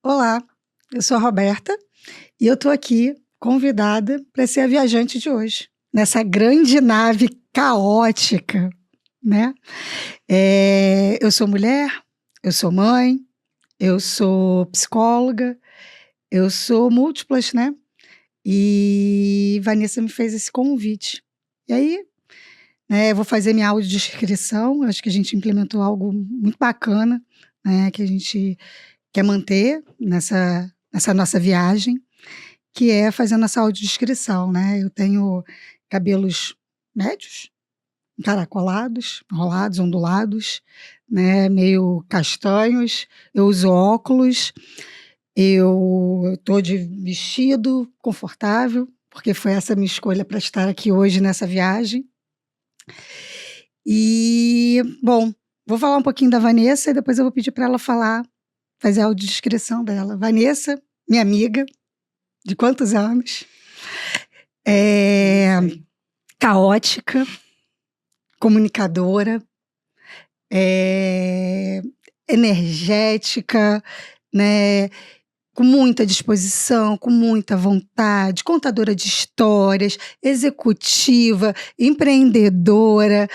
Olá, eu sou a Roberta e eu estou aqui convidada para ser a viajante de hoje, nessa grande nave caótica, né? Eu sou mulher, eu sou mãe, eu sou psicóloga, eu sou múltiplas, né? E Vanessa me fez esse convite. E aí, eu vou fazer minha audiodescrição, acho que a gente implementou algo muito bacana, né? Que a gente quer manter nessa nossa viagem, que é fazendo essa audiodescrição, né? Eu tenho cabelos médios, encaracolados, enrolados, ondulados, né? Meio castanhos. Eu uso óculos. Eu estou de vestido confortável, porque foi essa minha escolha para estar aqui hoje nessa viagem. E, bom, vou falar um pouquinho da Vanessa e depois eu vou pedir para ela fazer a audiodescrição dela. Vanessa, minha amiga, de quantos anos? Caótica, comunicadora, energética, né? Com muita disposição, com muita vontade, contadora de histórias, executiva, empreendedora.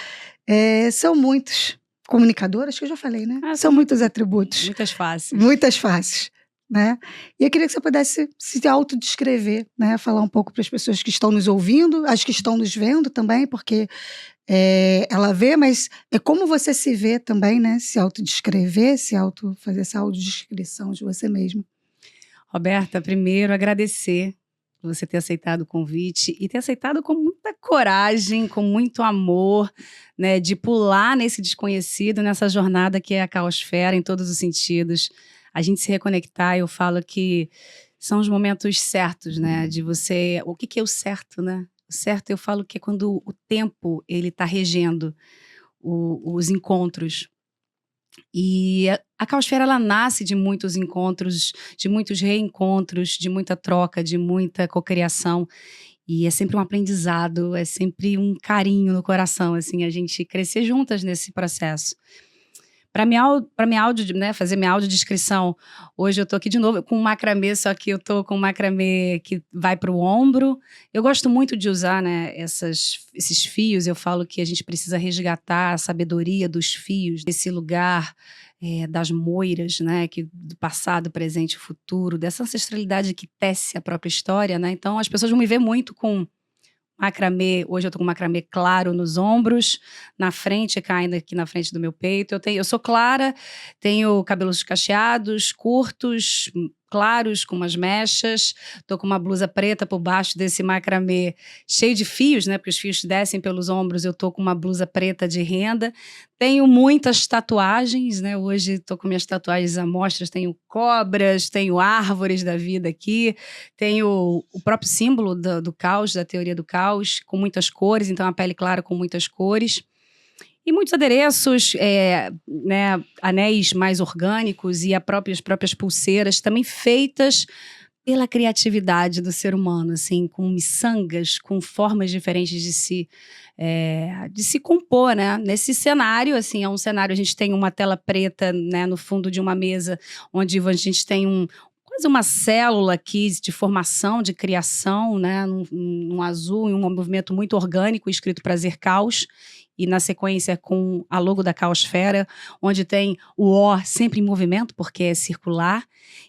São muitos. Comunicadora, acho que eu já falei, né? São muitos atributos. Muitas faces. Muitas faces, né? E eu queria que você pudesse se autodescrever, né? Falar um pouco para as pessoas que estão nos ouvindo, as que estão nos vendo também, porque ela vê, mas é como você se vê também, né? Se autodescrever, fazer essa autodescrição de você mesmo. Roberta, primeiro agradecer por você ter aceitado o convite e ter aceitado com muita coragem, com muito amor, né, de pular nesse desconhecido, nessa jornada que é a caosfera em todos os sentidos. A gente se reconectar, eu falo que são os momentos certos, né, de você... O que é o certo, né? O certo, eu falo que é quando o tempo, ele tá regendo os encontros. E a caosfera, ela nasce de muitos encontros, de muitos reencontros, de muita troca, de muita cocriação. E é sempre um aprendizado, é sempre um carinho no coração, assim, a gente crescer juntas nesse processo. Para né, fazer minha audiodescrição, hoje eu tô aqui de novo com macramê, só que eu tô com macramê que vai para o ombro. Eu gosto muito de usar, né, esses fios. Eu falo que a gente precisa resgatar a sabedoria dos fios, desse lugar das moiras, né, do passado, presente e futuro, dessa ancestralidade que tece a própria história, né? Então as pessoas vão me ver muito com macramê. Hoje eu tô com macramê claro nos ombros, na frente, caindo aqui na frente do meu peito. Eu sou clara, tenho cabelos cacheados, curtos, claros, com umas mechas. Tô com uma blusa preta por baixo desse macramê, cheio de fios, né? Porque os fios descem pelos ombros. Eu tô com uma blusa preta de renda. Tenho muitas tatuagens, né? Hoje tô com minhas tatuagens à mostras. Tenho cobras, tenho árvores da vida aqui. Tenho o próprio símbolo do caos, da teoria do caos, com muitas cores. Então, a pele clara com muitas cores. E muitos adereços, né, anéis mais orgânicos e as próprias pulseiras, também feitas pela criatividade do ser humano, assim, com miçangas, com formas diferentes de se compor, né? Nesse cenário, assim, é um cenário, a gente tem uma tela preta, né, no fundo de uma mesa, onde a gente tem quase uma célula aqui de formação, de criação, né, num azul, em um movimento muito orgânico, escrito Prazer Caos, e na sequência com a logo da caosfera, onde tem o O sempre em movimento, porque é circular.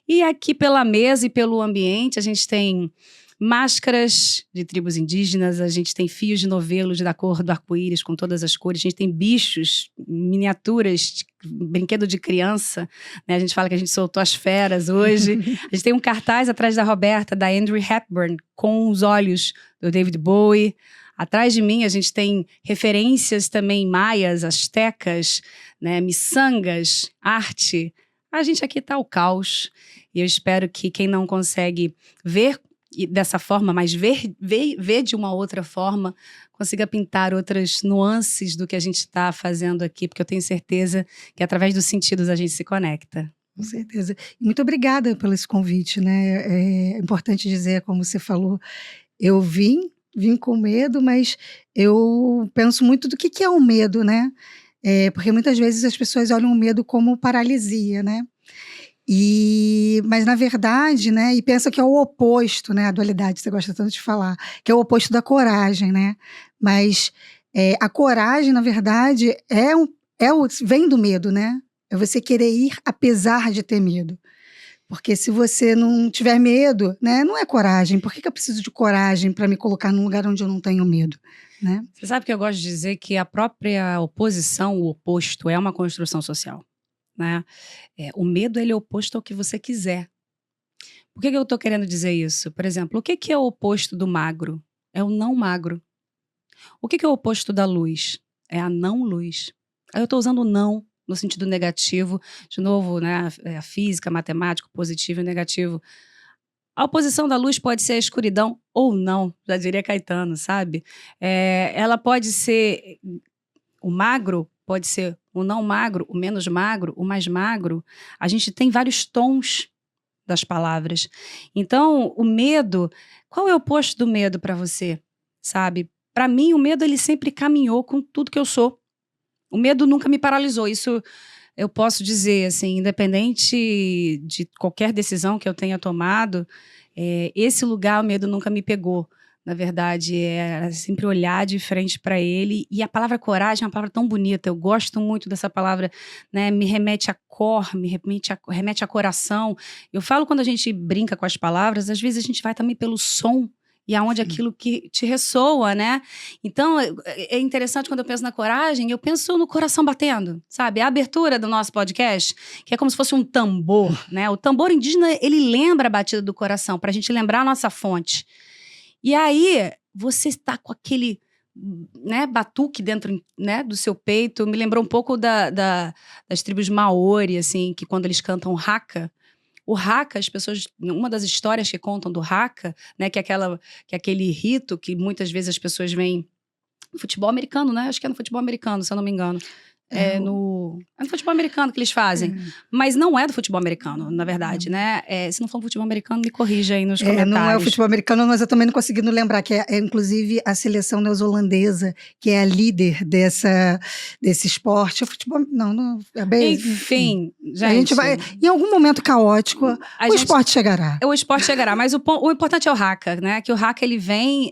E aqui pela mesa e pelo ambiente, a gente tem máscaras de tribos indígenas, a gente tem fios de novelos da cor do arco-íris, com todas as cores, a gente tem bichos, miniaturas, brinquedo de criança, né? A gente fala que a gente soltou as feras hoje. A gente tem um cartaz atrás da Roberta, da Audrey Hepburn, com os olhos do David Bowie. Atrás de mim a gente tem referências também maias, astecas, né, miçangas, arte. A gente aqui tá o caos. E eu espero que quem não consegue ver dessa forma, mas ver de uma outra forma, consiga pintar outras nuances do que a gente está fazendo aqui, porque eu tenho certeza que através dos sentidos a gente se conecta. Com certeza. Muito obrigada pelo esse convite, né? É importante dizer, como você falou, eu vim com medo, mas eu penso muito do que é o medo, né? Porque muitas vezes as pessoas olham o medo como paralisia, né? Mas, na verdade, né, e pensa que é o oposto, né, a dualidade, você gosta tanto de falar, que é o oposto da coragem, né? Mas a coragem, na verdade, vem do medo, né? É você querer ir apesar de ter medo. Porque se você não tiver medo, né, não é coragem. Por que eu preciso de coragem para me colocar num lugar onde eu não tenho medo? Né? Você sabe que eu gosto de dizer que a própria oposição, o oposto, é uma construção social. Né? O medo ele é oposto ao que você quiser. Por que eu estou querendo dizer isso? Por exemplo, o que é o oposto do magro? É o não magro. O que é o oposto da luz? É a não luz. Aí eu estou usando o não no sentido negativo. De novo, né, a física, a matemática, positivo e negativo. A oposição da luz pode ser a escuridão ou não, já diria Caetano, sabe? Ela pode ser o magro, pode ser o não magro, o menos magro, o mais magro. A gente tem vários tons das palavras. Então, o medo, qual é o oposto do medo para você? Sabe? Para mim, o medo ele sempre caminhou com tudo que eu sou. O medo nunca me paralisou. Isso eu posso dizer, assim, independente de qualquer decisão que eu tenha tomado, esse lugar, o medo nunca me pegou. Na verdade, é sempre olhar de frente para ele. E a palavra coragem é uma palavra tão bonita. Eu gosto muito dessa palavra, né? Me remete a cor, remete a coração. Eu falo quando a gente brinca com as palavras, às vezes a gente vai também pelo som e aonde aquilo que te ressoa, né? Então, é interessante quando eu penso na coragem, eu penso no coração batendo, sabe? A abertura do nosso podcast, que é como se fosse um tambor, né? O tambor indígena, ele lembra a batida do coração, para a gente lembrar a nossa fonte. E aí, você está com aquele, né, batuque dentro, né, do seu peito. Me lembrou um pouco das tribos Maori, assim, que quando eles cantam haka, o haka, as pessoas, uma das histórias que contam do haka, né, que é aquele rito que muitas vezes as pessoas veem no futebol americano, né? Acho que é no futebol americano, se eu não me engano. É no futebol americano que eles fazem. Mas não é do futebol americano, na verdade, né? Se não for futebol americano, me corrija aí nos comentários. Não é o futebol americano, mas eu também não consegui lembrar, que é inclusive a seleção neozelandesa, que é a líder desse esporte. O futebol, não é bem... Enfim, gente... A gente vai, em algum momento caótico, esporte chegará. O esporte chegará, mas o importante é o haka, né? Que o haka, ele vem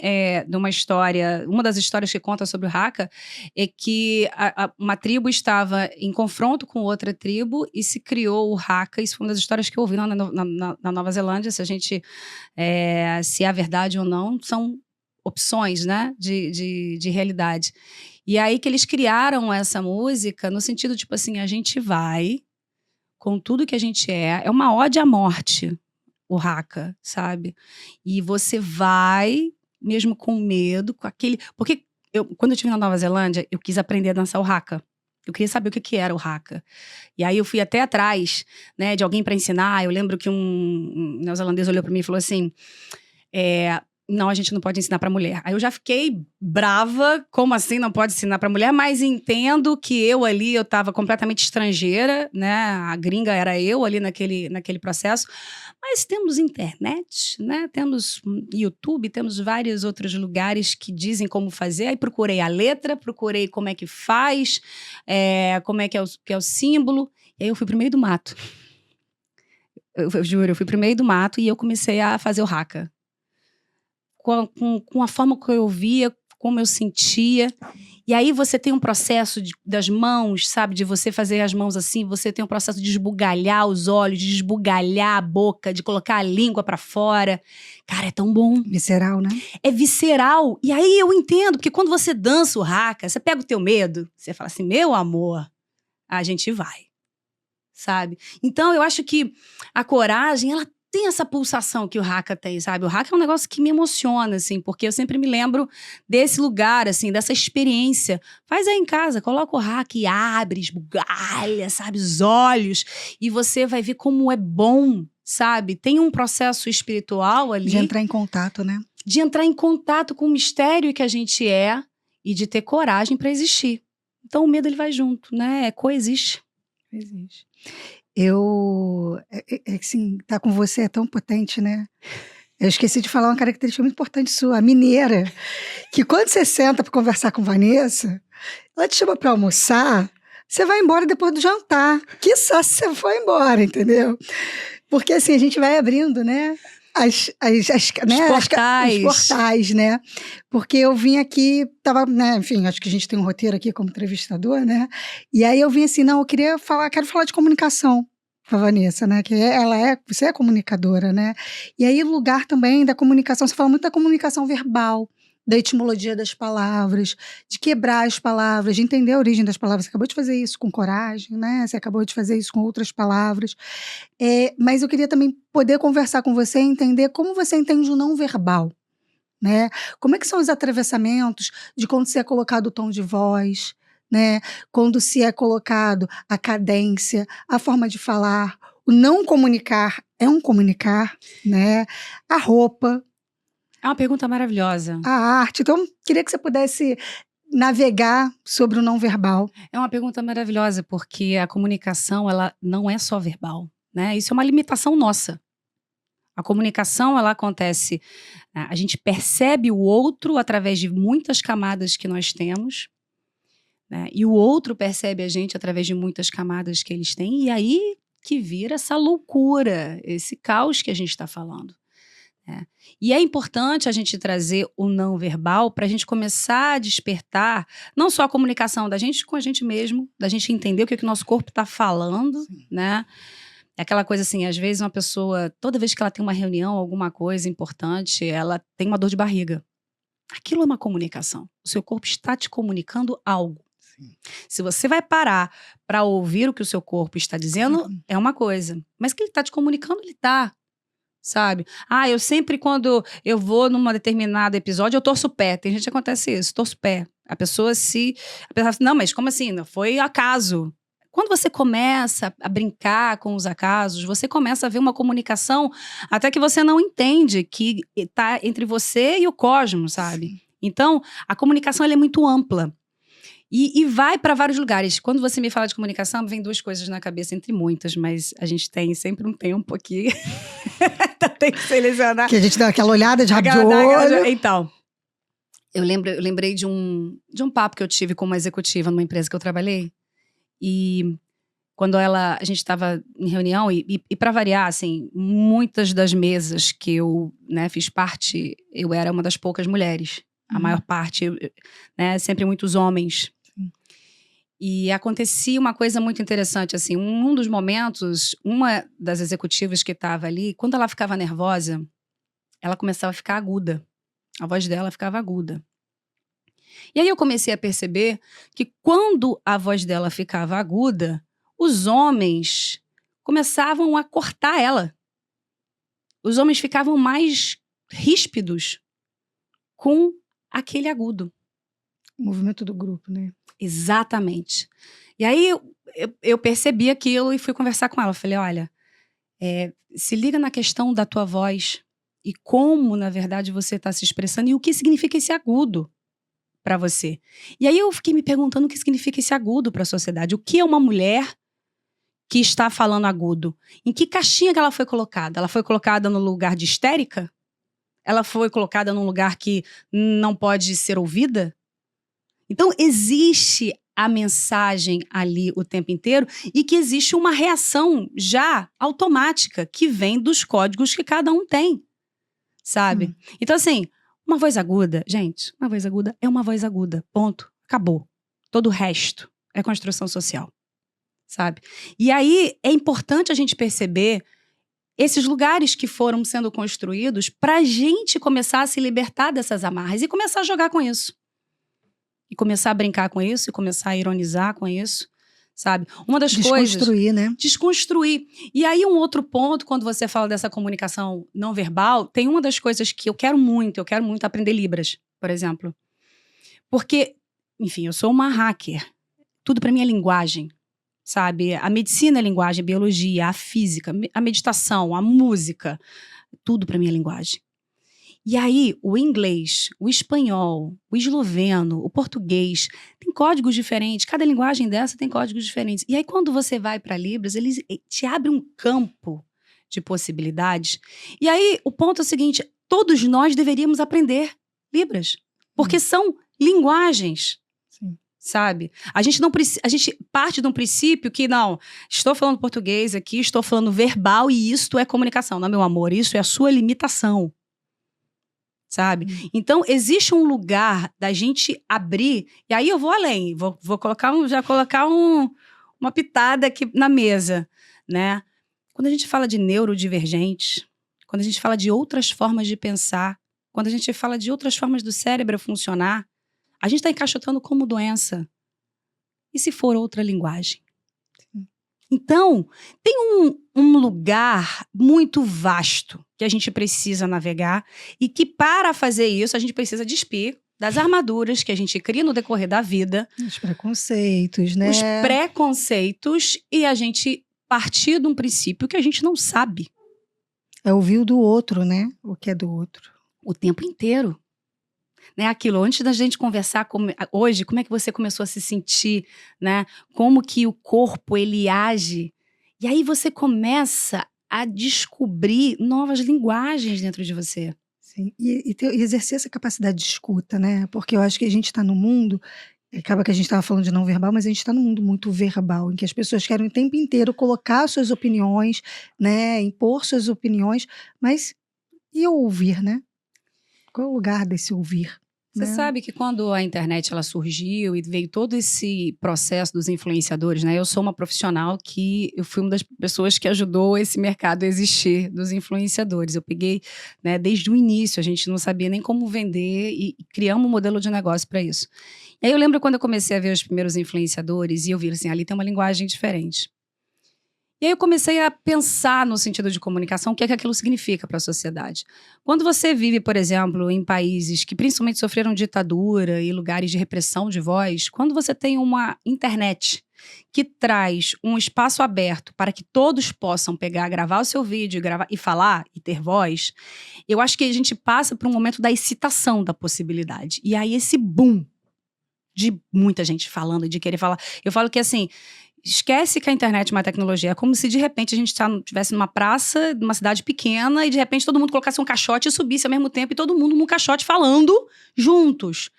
de uma história... Uma das histórias que conta sobre o haka é que uma tribo estava em confronto com outra tribo e se criou o haka. Isso foi uma das histórias que eu ouvi na Nova Zelândia. Se a gente... se é verdade ou não, são opções, né? De realidade. E aí que eles criaram essa música no sentido, tipo assim, a gente vai com tudo que a gente é uma ode à morte, o haka, sabe? E você vai, mesmo com medo, com aquele... Porque quando eu estive na Nova Zelândia, eu quis aprender a dançar o haka. Eu queria saber o que era o haka. E aí eu fui até atrás, né, de alguém para ensinar. Eu lembro que um neozelandês olhou para mim e falou assim... não, a gente não pode ensinar para mulher. Aí eu já fiquei brava, como assim não pode ensinar para mulher? Mas entendo que eu estava completamente estrangeira, né? A gringa era eu ali naquele processo. Mas temos internet, né? Temos YouTube, temos vários outros lugares que dizem como fazer. Aí procurei a letra, procurei como é que faz, como é que é o símbolo. E aí eu fui pro meio do mato. Eu juro, eu fui pro meio do mato e eu comecei a fazer o haka. Com a forma que eu via, como eu sentia. E aí você tem um processo das mãos, sabe? De você fazer as mãos assim, você tem um processo de esbugalhar os olhos, de esbugalhar a boca, de colocar a língua pra fora. Cara, é tão bom. Visceral, né? É visceral. E aí eu entendo, porque quando você dança o haka, você pega o teu medo, você fala assim, meu amor, a gente vai. Sabe? Então eu acho que a coragem, ela tem essa pulsação que o haka tem, sabe? O haka é um negócio que me emociona, assim, porque eu sempre me lembro desse lugar, assim, dessa experiência. Faz aí em casa, coloca o haka e abre, esbugalha, sabe? Os olhos. E você vai ver como é bom, sabe? Tem um processo espiritual ali. De entrar em contato, né? De entrar em contato com o mistério que a gente é e de ter coragem para existir. Então o medo, ele vai junto, né? Coexiste. Existe. Assim, tá com você é tão potente, né? Eu esqueci de falar uma característica muito importante sua, a mineira, que quando você senta para conversar com Vanessa, ela te chama para almoçar, você vai embora depois do jantar. Quiçá se você for embora, entendeu? Porque assim, a gente vai abrindo, né? Os portais, né? Porque eu vim aqui, né, enfim, acho que a gente tem um roteiro aqui como entrevistador, né? E aí eu vim assim, não, quero falar de comunicação com a Vanessa, né? Que você é comunicadora, né? E aí o lugar também da comunicação, você fala muito da comunicação verbal, da etimologia das palavras, de quebrar as palavras, de entender a origem das palavras. Você acabou de fazer isso com coragem, né? Você acabou de fazer isso com outras palavras. Mas eu queria também poder conversar com você e entender como você entende o não verbal, né? Como é que são os atravessamentos de quando se é colocado o tom de voz, né? Quando se é colocado a cadência, a forma de falar, o não comunicar é um comunicar, né? A roupa. É uma pergunta maravilhosa. A arte. Então, queria que você pudesse navegar sobre o não verbal. É uma pergunta maravilhosa, porque a comunicação, ela não é só verbal, né? Isso é uma limitação nossa. A comunicação, ela acontece, a gente percebe o outro através de muitas camadas que nós temos, né? E o outro percebe a gente através de muitas camadas que eles têm, e aí que vira essa loucura, esse caos que a gente está falando. E é importante a gente trazer o não verbal para a gente começar a despertar não só a comunicação da gente com a gente mesmo, da gente entender o que o nosso corpo está falando, né? É aquela coisa assim, às vezes uma pessoa, toda vez que ela tem uma reunião, alguma coisa importante, ela tem uma dor de barriga. Aquilo é uma comunicação. O seu corpo está te comunicando algo. Sim. Se você vai parar para ouvir o que o seu corpo está dizendo, é uma coisa. Mas que ele está te comunicando, ele está. Sabe? Eu sempre, quando eu vou num determinado episódio, eu torço o pé. Tem gente que acontece isso, torço o pé. A pessoa fala assim, não, mas como assim? Não foi acaso. Quando você começa a brincar com os acasos, você começa a ver uma comunicação até que você não entende, que está entre você e o cosmos, sabe? Sim. Então, a comunicação ela é muito ampla. E vai para vários lugares. Quando você me fala de comunicação, vem duas coisas na cabeça, entre muitas, mas a gente tem sempre um tempo aqui. Tem que selecionar. Que a gente dá aquela olhada de rabo de olho. Então, eu lembrei de um papo que eu tive com uma executiva numa empresa que eu trabalhei. E quando a gente estava em reunião, e para variar, assim, muitas das mesas que eu, né, fiz parte, eu era uma das poucas mulheres. A maior parte, né, sempre muitos homens. E acontecia uma coisa muito interessante, assim, um dos momentos, uma das executivas que estava ali, quando ela ficava nervosa, ela começava a ficar aguda. A voz dela ficava aguda. E aí eu comecei a perceber que quando a voz dela ficava aguda, os homens começavam a cortar ela. Os homens ficavam mais ríspidos com aquele agudo. O movimento do grupo, né? Exatamente. E aí eu percebi aquilo e fui conversar com ela. Eu falei, olha, se liga na questão da tua voz e como, na verdade, você está se expressando e o que significa esse agudo para você. E aí eu fiquei me perguntando o que significa esse agudo para a sociedade. O que é uma mulher que está falando agudo? Em que caixinha que ela foi colocada? Ela foi colocada no lugar de histérica? Ela foi colocada num lugar que não pode ser ouvida? Então, existe a mensagem ali o tempo inteiro e que existe uma reação já automática que vem dos códigos que cada um tem, sabe? Então, assim, uma voz aguda, gente, uma voz aguda é uma voz aguda, ponto, acabou. Todo o resto é construção social, sabe? E aí, é importante a gente perceber esses lugares que foram sendo construídos pra gente começar a se libertar dessas amarras e começar a jogar com isso. E começar a brincar com isso, e começar a ironizar com isso, sabe? Uma das coisas... Desconstruir, né? Desconstruir. E aí um outro ponto, quando você fala dessa comunicação não verbal, tem uma das coisas que eu quero muito aprender Libras, por exemplo. Porque, enfim, eu sou uma hacker. Tudo pra mim é linguagem, sabe? A medicina é linguagem, a biologia, a física, a meditação, a música. Tudo pra mim é linguagem. E aí, o inglês, o espanhol, o esloveno, o português, tem códigos diferentes. Cada linguagem dessa tem códigos diferentes. E aí, quando você vai para Libras, eles te abrem um campo de possibilidades. E aí, o ponto é o seguinte, todos nós deveríamos aprender Libras. Porque são linguagens. Sim. sabe? A gente parte de um princípio que, não, estou falando português aqui, estou falando verbal e isto é comunicação. Não, meu amor, isso é a sua limitação, sabe? Então, existe um lugar da gente abrir, e aí eu vou além, vou colocar uma pitada aqui na mesa, né? Quando a gente fala de neurodivergente, quando a gente fala de outras formas de pensar, quando a gente fala de outras formas do cérebro funcionar, a gente está encaixotando como doença. E se for outra linguagem? Então, tem um lugar muito vasto que a gente precisa navegar e que, para fazer isso, a gente precisa despir das armaduras que a gente cria no decorrer da vida. Os preconceitos, né? Os preconceitos, e a gente partir de um princípio que a gente não sabe. É ouvir o do outro, né? O que é do outro. O tempo inteiro. Né, aquilo, antes da gente conversar hoje, como é que você começou a se sentir, né? Como que o corpo, ele age. E aí você começa a descobrir novas linguagens dentro de você. Sim, e exercer essa capacidade de escuta, né? Porque eu acho que a gente está no mundo, acaba que a gente estava falando de não verbal, mas a gente está num mundo muito verbal, em que as pessoas querem o tempo inteiro colocar suas opiniões, né? Impor suas opiniões, mas e ouvir, né? Qual é o lugar desse ouvir? Você sabe que quando a internet ela surgiu e veio todo esse processo dos influenciadores, né? Eu sou uma profissional que eu fui uma das pessoas que ajudou esse mercado a existir, dos influenciadores. Eu peguei, né, desde o início, a gente não sabia nem como vender e criamos um modelo de negócio para isso. E aí eu lembro quando eu comecei a ver os primeiros influenciadores e eu vi assim, ali tem uma linguagem diferente. E aí eu comecei a pensar no sentido de comunicação, o que é que aquilo significa para a sociedade. Quando você vive, por exemplo, em países que principalmente sofreram ditadura e lugares de repressão de voz, quando você tem uma internet que traz um espaço aberto para que todos possam pegar, gravar o seu vídeo, gravar e falar e ter voz, eu acho que a gente passa por um momento da excitação da possibilidade. E aí esse boom de muita gente falando e de querer falar. Eu falo que assim, esquece que a internet é uma tecnologia. É como se, de repente, a gente estivesse numa praça, numa cidade pequena, e, de repente, todo mundo colocasse um caixote e subisse ao mesmo tempo, e todo mundo num caixote falando juntos.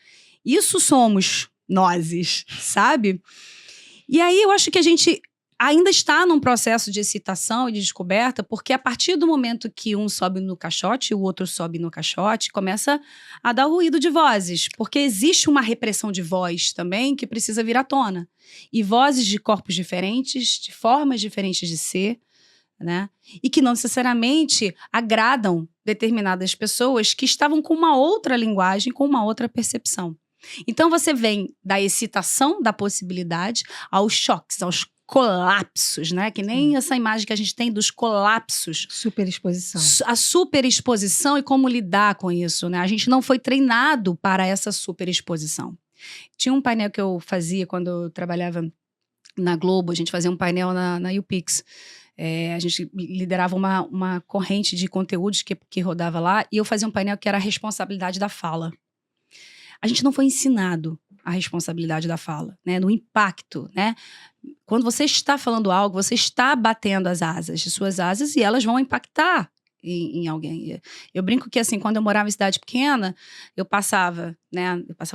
Isso somos nós, sabe? E aí, eu acho que a gente ainda está num processo de excitação e de descoberta, porque a partir do momento que um sobe no caixote e o outro sobe no caixote, começa a dar ruído de vozes, porque existe uma repressão de voz também que precisa vir à tona. E vozes de corpos diferentes, de formas diferentes de ser, né? E que não necessariamente agradam determinadas pessoas que estavam com uma outra linguagem, com uma outra percepção. Então você vem da excitação da possibilidade aos choques, aos colapsos, né? Que nem essa imagem que a gente tem dos colapsos. Superexposição. A superexposição e como lidar com isso, né? A gente não foi treinado para essa superexposição. Tinha um painel que eu fazia quando eu trabalhava na Globo, a gente fazia um painel na YouPix. A gente liderava uma corrente de conteúdos que rodava lá, e eu fazia um painel que era a responsabilidade da fala. A gente não foi ensinado a responsabilidade da fala, né? No impacto, né? Quando você está falando algo, você está batendo as suas asas, e elas vão impactar em alguém. Eu brinco que, assim, quando eu morava em cidade pequena, eu passava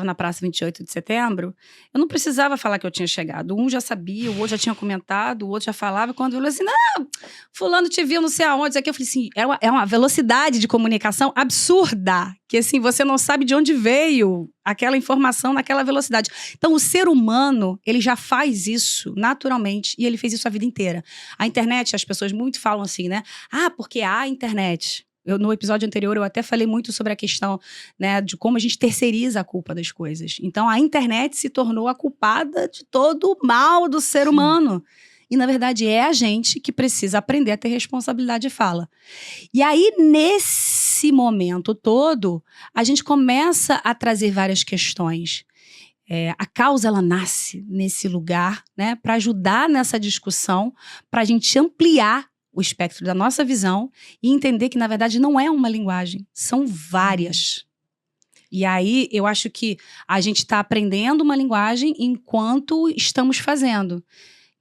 na Praça 28 de Setembro, eu não precisava falar que eu tinha chegado. Um já sabia, o outro já tinha comentado, o outro já falava, quando eu falei assim, não, fulano te viu não sei aonde, aqui eu falei assim, é uma velocidade de comunicação absurda, que assim, você não sabe de onde veio aquela informação naquela velocidade. Então, o ser humano, ele já faz isso naturalmente, e ele fez isso a vida inteira. A internet, as pessoas muito falam assim, né? Ah, porque há internet. No episódio anterior, eu até falei muito sobre a questão, né, de como a gente terceiriza a culpa das coisas. Então, a internet se tornou a culpada de todo o mal do ser humano. E, na verdade, é a gente que precisa aprender a ter responsabilidade de fala. E aí, nesse momento todo, a gente começa a trazer várias questões. A causa, ela nasce nesse lugar, né, para ajudar nessa discussão, para a gente ampliar o espectro da nossa visão e entender que, na verdade, não é uma linguagem, são várias. E aí, eu acho que a gente está aprendendo uma linguagem enquanto estamos fazendo.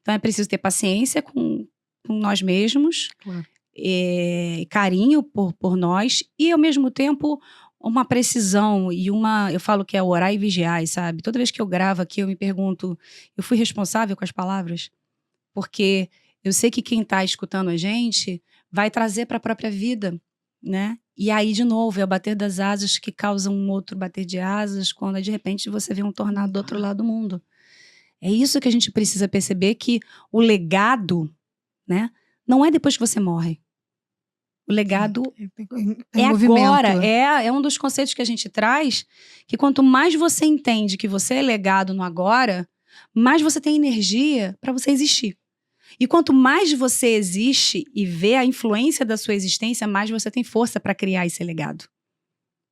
Então, é preciso ter paciência com nós mesmos, Claro. Carinho por nós e, ao mesmo tempo, uma precisão e eu falo que é orar e vigiar, sabe? Toda vez que eu gravo aqui, eu me pergunto, eu fui responsável com as palavras? Porque eu sei que quem está escutando a gente vai trazer para a própria vida, né? E aí, de novo, é o bater das asas que causa um outro bater de asas, quando de repente você vê um tornado do outro lado do mundo. É isso que a gente precisa perceber, que o legado, né, não é depois que você morre. O legado é agora, é um dos conceitos que a gente traz, que quanto mais você entende que você é legado no agora, mais você tem energia para você existir. E quanto mais você existe e vê a influência da sua existência, mais você tem força para criar esse legado.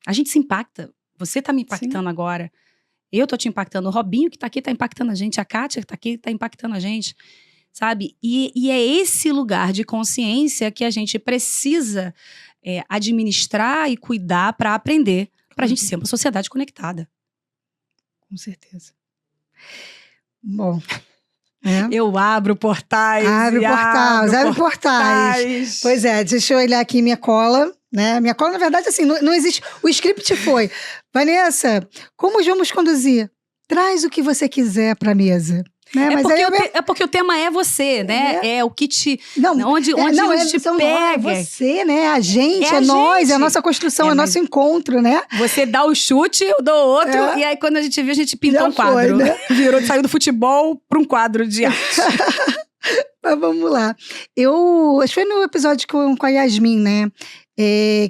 A gente se impacta. Você está me impactando agora. Eu estou te impactando. O Robinho que está aqui está impactando a gente. A Kátia que está aqui está impactando a gente. Sabe? E é esse lugar de consciência que a gente precisa administrar e cuidar para aprender, para a gente ser uma sociedade conectada. Com certeza. Bom... Eu abro portais. Abre portais. Pois é, deixa eu olhar aqui minha cola, né? Minha cola, na verdade, assim, não existe. O script foi: Vanessa, como vamos conduzir? Traz o que você quiser para a mesa. Né? É porque o tema é você, né? É o que te... Onde te pega. É você, né? A gente, é nós, é a nossa construção, é o nosso encontro, né? Você dá o chute, eu dou outro, e aí quando a gente viu, a gente pintou um quadro. Foi, né? Saiu do futebol para um quadro de arte. Mas vamos lá. Acho que foi no episódio com a Yasmin, né?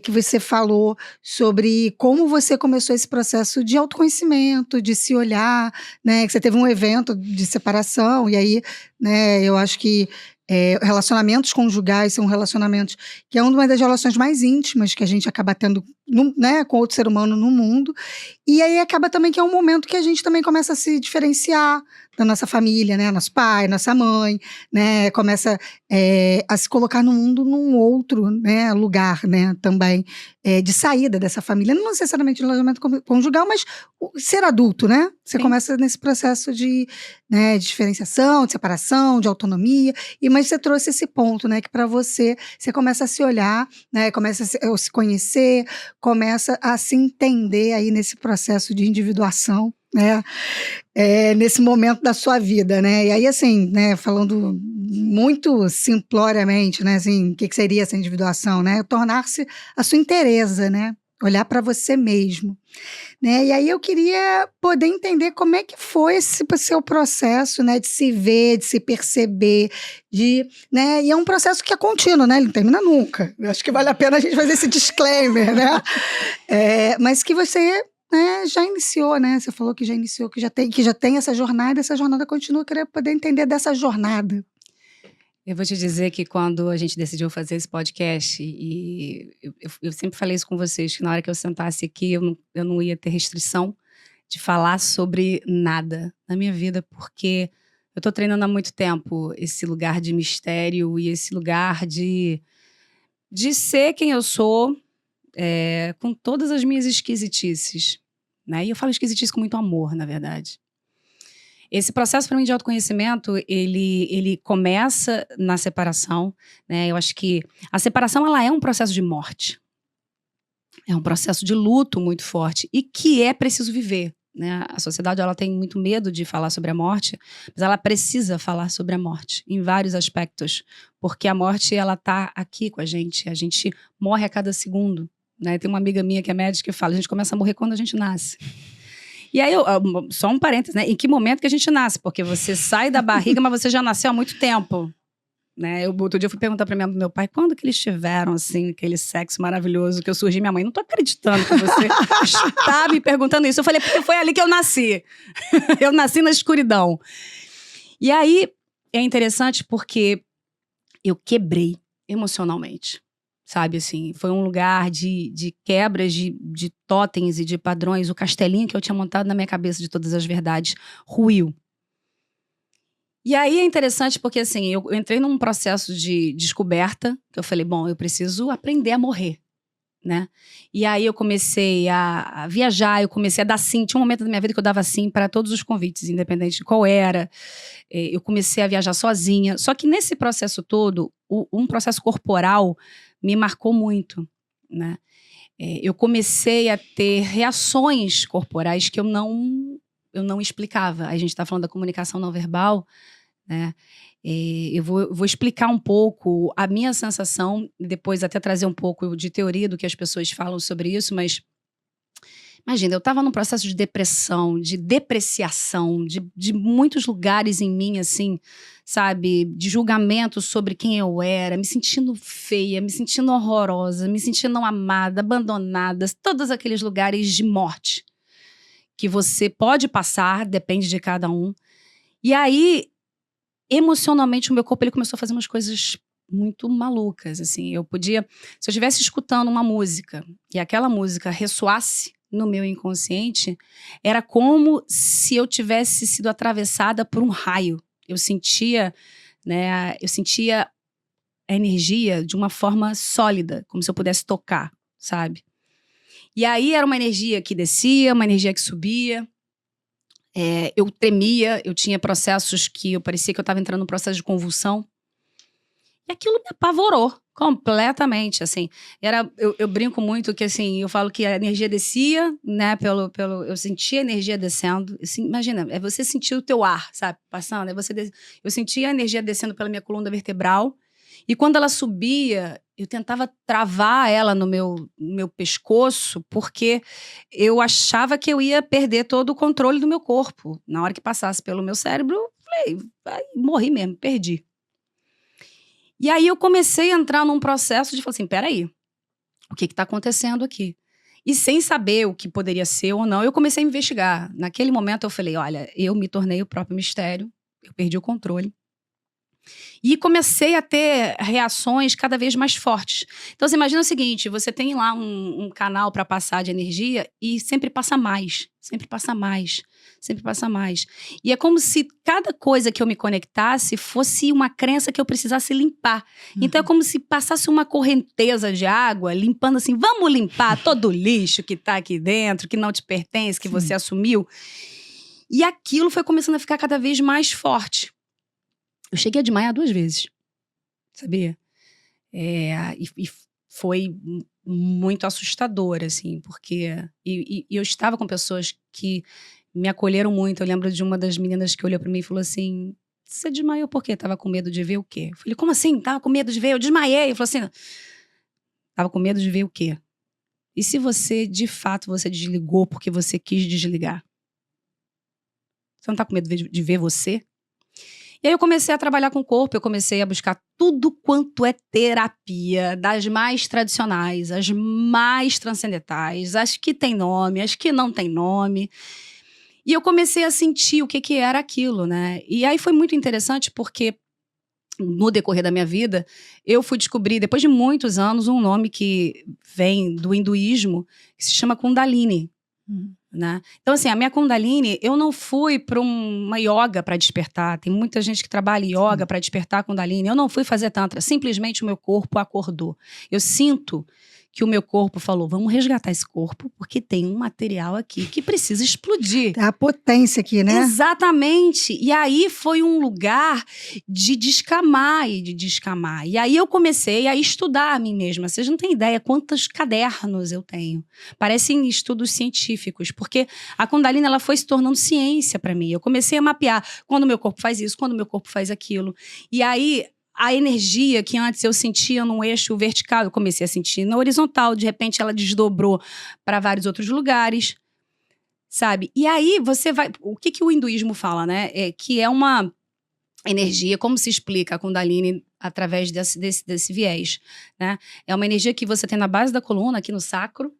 Que você falou sobre como você começou esse processo de autoconhecimento, de se olhar, né? Que você teve um evento de separação, e aí, né, eu acho que relacionamentos conjugais são relacionamentos que é uma das relações mais íntimas que a gente acaba tendo, né, com outro ser humano no mundo. E aí acaba também que é um momento que a gente também começa a se diferenciar da nossa família, né? Nosso pai, nossa mãe, né? Começa a se colocar no mundo num outro, né, lugar, né? Também de saída dessa família. Não necessariamente de relacionamento conjugal, mas ser adulto, né? Você começa nesse processo de diferenciação, de separação, de autonomia. Mas você trouxe esse ponto, né? Que para você começa a se olhar, né? Começa a se conhecer, começa a se entender aí nesse processo de individuação, né? Nesse momento da sua vida, né? E aí, assim, né, falando muito simploriamente, né, assim, o que seria essa individuação, né? Tornar-se a sua inteireza, né? Olhar para você mesmo, né? E aí eu queria poder entender como é que foi esse seu processo, né, de se ver, de se perceber, né? E é um processo que é contínuo, né? Ele não termina nunca. Eu acho que vale a pena a gente fazer esse disclaimer, né? Mas que você, né, já iniciou, né? Você falou que já iniciou, que já tem essa jornada continua. Eu queria poder entender dessa jornada. Eu vou te dizer que quando a gente decidiu fazer esse podcast, e eu sempre falei isso com vocês, que na hora que eu sentasse aqui, eu não ia ter restrição de falar sobre nada na minha vida, porque eu tô treinando há muito tempo esse lugar de mistério e esse lugar de ser quem eu sou, com todas as minhas esquisitices, né? E eu falo esquisitice com muito amor, na verdade. Esse processo, para mim, de autoconhecimento, ele começa na separação, né? Eu acho que a separação, ela é um processo de morte. É um processo de luto muito forte e que é preciso viver, né? A sociedade, ela tem muito medo de falar sobre a morte, mas ela precisa falar sobre a morte, em vários aspectos, porque a morte, ela tá aqui com a gente morre a cada segundo, né? Tem uma amiga minha que é médica que fala, a gente começa a morrer quando a gente nasce. E aí, só um parênteses, né? Em que momento que a gente nasce? Porque você sai da barriga, mas você já nasceu há muito tempo, né? Outro dia eu fui perguntar para meu pai, quando que eles tiveram, assim, aquele sexo maravilhoso que eu surgi? Minha mãe, não tô acreditando que você está me perguntando isso. Eu falei, porque foi ali que eu nasci. Eu nasci na escuridão. E aí, é interessante porque eu quebrei emocionalmente. Sabe, assim, foi um lugar de quebras de totens e de padrões. O castelinho que eu tinha montado na minha cabeça de todas as verdades ruiu. E aí é interessante porque, assim, eu entrei num processo de descoberta, que eu falei, bom, eu preciso aprender a morrer, né? E aí eu comecei a viajar, eu comecei a dar sim. Tinha um momento da minha vida que eu dava sim para todos os convites, independente de qual era. Eu comecei a viajar sozinha. Só que nesse processo todo, um processo corporal me marcou muito, né? eu comecei a ter reações corporais que eu não explicava. A gente está falando da comunicação não verbal, né? Eu vou explicar um pouco a minha sensação, depois até trazer um pouco de teoria do que as pessoas falam sobre isso, mas imagina, eu estava num processo de depressão, de depreciação, de muitos lugares em mim, assim, sabe? De julgamento sobre quem eu era, me sentindo feia, me sentindo horrorosa, me sentindo não amada, abandonada, todos aqueles lugares de morte que você pode passar, depende de cada um. E aí, emocionalmente, o meu corpo ele começou a fazer umas coisas muito malucas, assim. Eu podia, se eu estivesse escutando uma música e aquela música ressoasse no meu inconsciente, era como se eu tivesse sido atravessada por um raio. Eu sentia, né, a energia de uma forma sólida, como se eu pudesse tocar, sabe? E aí era uma energia que descia, uma energia que subia. Eu tremia, eu tinha processos que eu parecia que eu estava entrando num processo de convulsão. E aquilo me apavorou completamente, assim. Eu brinco muito que, assim, eu falo que a energia descia, né, eu sentia a energia descendo. Assim, imagina, é você sentir o teu ar, sabe, passando. Eu sentia a energia descendo pela minha coluna vertebral. E quando ela subia, eu tentava travar ela no meu pescoço, porque eu achava que eu ia perder todo o controle do meu corpo. Na hora que passasse pelo meu cérebro, eu falei, morri mesmo, perdi. E aí eu comecei a entrar num processo de falar assim, peraí, o que está acontecendo aqui? E sem saber o que poderia ser ou não, eu comecei a investigar. Naquele momento eu falei, olha, eu me tornei o próprio mistério, eu perdi o controle. E comecei a ter reações cada vez mais fortes. Então, você imagina o seguinte, você tem lá um canal para passar de energia e sempre passa mais, sempre passa mais, sempre passa mais. E é como se cada coisa que eu me conectasse fosse uma crença que eu precisasse limpar. Então, é como se passasse uma correnteza de água, limpando assim, vamos limpar todo o lixo que está aqui dentro, que não te pertence, que você assumiu. E aquilo foi começando a ficar cada vez mais forte. Eu cheguei a desmaiar 2 vezes, sabia? E foi muito assustador, assim, porque... E eu estava com pessoas que me acolheram muito. Eu lembro de uma das meninas que olhou pra mim e falou assim, você desmaiou por quê? Tava com medo de ver o quê? Eu falei, como assim? Tava com medo de ver? Eu desmaiei. Ele falou assim, tava com medo de ver o quê? E se você, de fato, você desligou porque você quis desligar? Você não tá com medo de ver você? E aí eu comecei a trabalhar com o corpo, eu comecei a buscar tudo quanto é terapia, das mais tradicionais, as mais transcendentais, as que têm nome, as que não têm nome. E eu comecei a sentir o que era aquilo, né? E aí foi muito interessante porque no decorrer da minha vida, eu fui descobrir, depois de muitos anos, um nome que vem do hinduísmo, que se chama Kundalini. Né? Então, assim, a minha Kundalini, eu não fui para uma yoga para despertar. Tem muita gente que trabalha em yoga para despertar a Kundalini. Eu não fui fazer tantra. Simplesmente o meu corpo acordou. Eu sinto que o meu corpo falou, vamos resgatar esse corpo, porque tem um material aqui que precisa explodir. É a potência aqui, né? Exatamente. E aí foi um lugar de descamar e de descamar. E aí eu comecei a estudar a mim mesma. Vocês não têm ideia quantos cadernos eu tenho. Parecem estudos científicos, porque a Kundalini ela foi se tornando ciência para mim. Eu comecei a mapear quando o meu corpo faz isso, quando o meu corpo faz aquilo. E aí a energia que antes eu sentia num eixo vertical, eu comecei a sentir na horizontal. De repente ela desdobrou para vários outros lugares. Sabe? E aí você vai... O que o hinduísmo fala, né? Que é uma energia, como se explica a Kundalini através desse viés, né? É uma energia que você tem na base da coluna, aqui no sacro,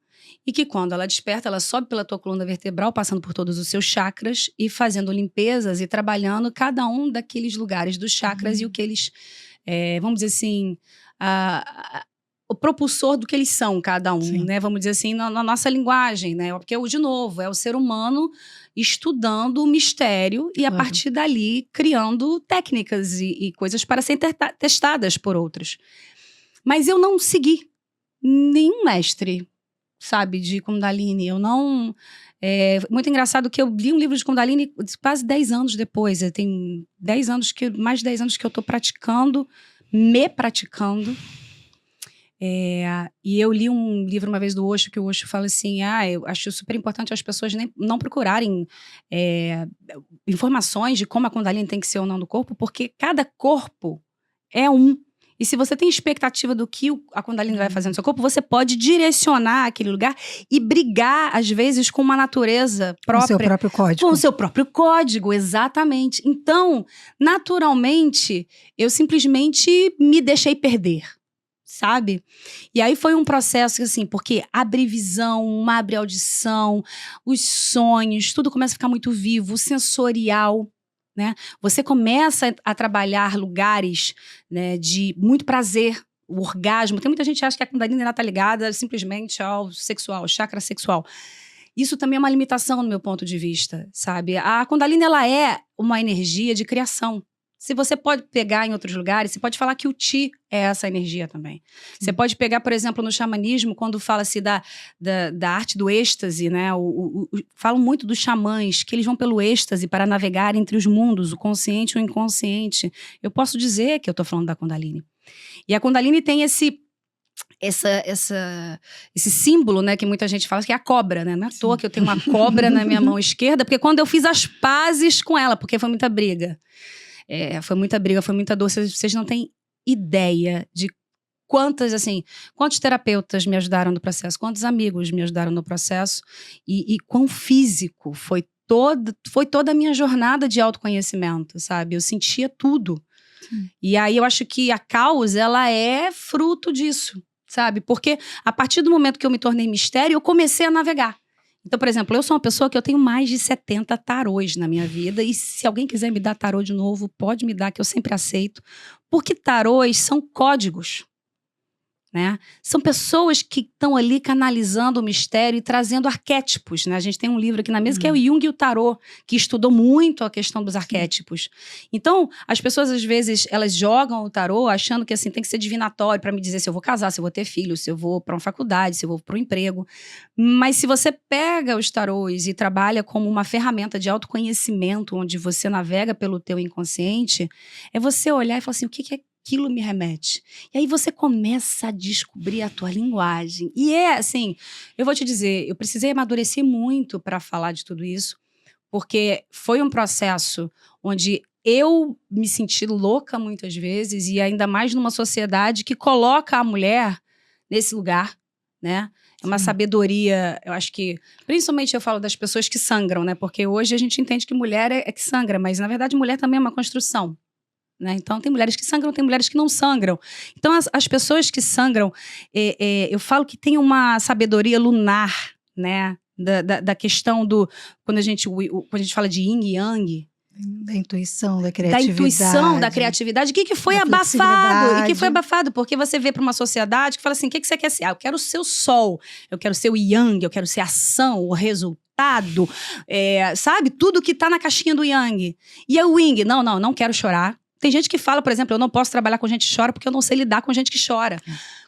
e que quando ela desperta, ela sobe pela tua coluna vertebral, passando por todos os seus chakras e fazendo limpezas e trabalhando cada um daqueles lugares dos chakras e o que eles, vamos dizer assim... o propulsor do que eles são, cada um, né? Vamos dizer assim, na nossa linguagem, né? Porque, de novo, é o ser humano estudando o mistério e, a partir dali, criando técnicas e coisas para serem testadas por outros. Mas eu não segui nenhum mestre, sabe, de Kundalini. Eu não... muito engraçado que eu li um livro de Kundalini quase 10 anos depois. Tem mais de 10 anos que eu estou praticando, me praticando. E eu li um livro uma vez do Osho, que o Osho fala assim, eu acho super importante as pessoas não procurarem informações de como a Kundalini tem que ser ou não do corpo, porque cada corpo é um. E se você tem expectativa do que a Kundalini vai fazer no seu corpo, você pode direcionar aquele lugar e brigar, às vezes, com uma natureza própria. Com o seu próprio código. Com o seu próprio código, exatamente. Então, naturalmente, eu simplesmente me deixei perder, sabe? E aí foi um processo, assim, porque abre visão, abre audição, os sonhos, tudo começa a ficar muito vivo, o sensorial, né? Você começa a trabalhar lugares, né, de muito prazer, o orgasmo. Tem muita gente que acha que a Kundalini está ligada simplesmente ao sexual, ao chakra sexual. Isso também é uma limitação no meu ponto de vista, sabe? A Kundalini, ela é uma energia de criação. Se você pode pegar em outros lugares, você pode falar que o Ti é essa energia também. Você pode pegar, por exemplo, no xamanismo, quando fala-se da arte do êxtase, né? Falam muito dos xamãs, que eles vão pelo êxtase para navegar entre os mundos, o consciente e o inconsciente. Eu posso dizer que eu estou falando da Kundalini. E a Kundalini tem esse símbolo, né, que muita gente fala que é a cobra, né? Não é à toa que eu tenho uma cobra na minha mão esquerda, porque quando eu fiz as pazes com ela, porque foi muita briga. Foi muita briga, foi muita dor. Vocês não têm ideia de quantos terapeutas me ajudaram no processo, quantos amigos me ajudaram no processo e quão físico foi toda a minha jornada de autoconhecimento, sabe? Eu sentia tudo. E aí eu acho que a causa, ela é fruto disso, sabe? Porque a partir do momento que eu me tornei mistério, eu comecei a navegar. Então, por exemplo, eu sou uma pessoa que eu tenho mais de 70 tarôs na minha vida, e se alguém quiser me dar tarô de novo, pode me dar, que eu sempre aceito, porque tarôs são códigos, né? São pessoas que estão ali canalizando o mistério e trazendo arquétipos, né? A gente tem um livro aqui na mesa que é o Jung e o Tarô, que estudou muito a questão dos arquétipos. Então, as pessoas, às vezes, elas jogam o tarô achando que, assim, tem que ser divinatório para me dizer se eu vou casar, se eu vou ter filho, se eu vou para uma faculdade, se eu vou para um emprego. Mas se você pega os tarôs e trabalha como uma ferramenta de autoconhecimento, onde você navega pelo teu inconsciente, é você olhar e falar assim, o que é aquilo me remete. E aí você começa a descobrir a tua linguagem. E assim, eu vou te dizer, eu precisei amadurecer muito para falar de tudo isso, porque foi um processo onde eu me senti louca muitas vezes, e ainda mais numa sociedade que coloca a mulher nesse lugar, né? É uma sabedoria, eu acho que, principalmente eu falo das pessoas que sangram, né? Porque hoje a gente entende que mulher é que sangra, mas na verdade mulher também é uma construção. Né? Então, tem mulheres que sangram, tem mulheres que não sangram. Então, as pessoas que sangram, eu falo que tem uma sabedoria lunar, né? Da questão do... Quando a gente fala de yin e yang... Da intuição, da criatividade. Da intuição, da criatividade. O que foi abafado? E que foi abafado? Porque você vê para uma sociedade que fala assim, o que você quer ser? Eu quero ser o sol, eu quero ser o yang, eu quero ser a ação, o resultado, sabe? Tudo que tá na caixinha do yang. E o yin, não quero chorar. Tem gente que fala, por exemplo, eu não posso trabalhar com gente que chora porque eu não sei lidar com gente que chora.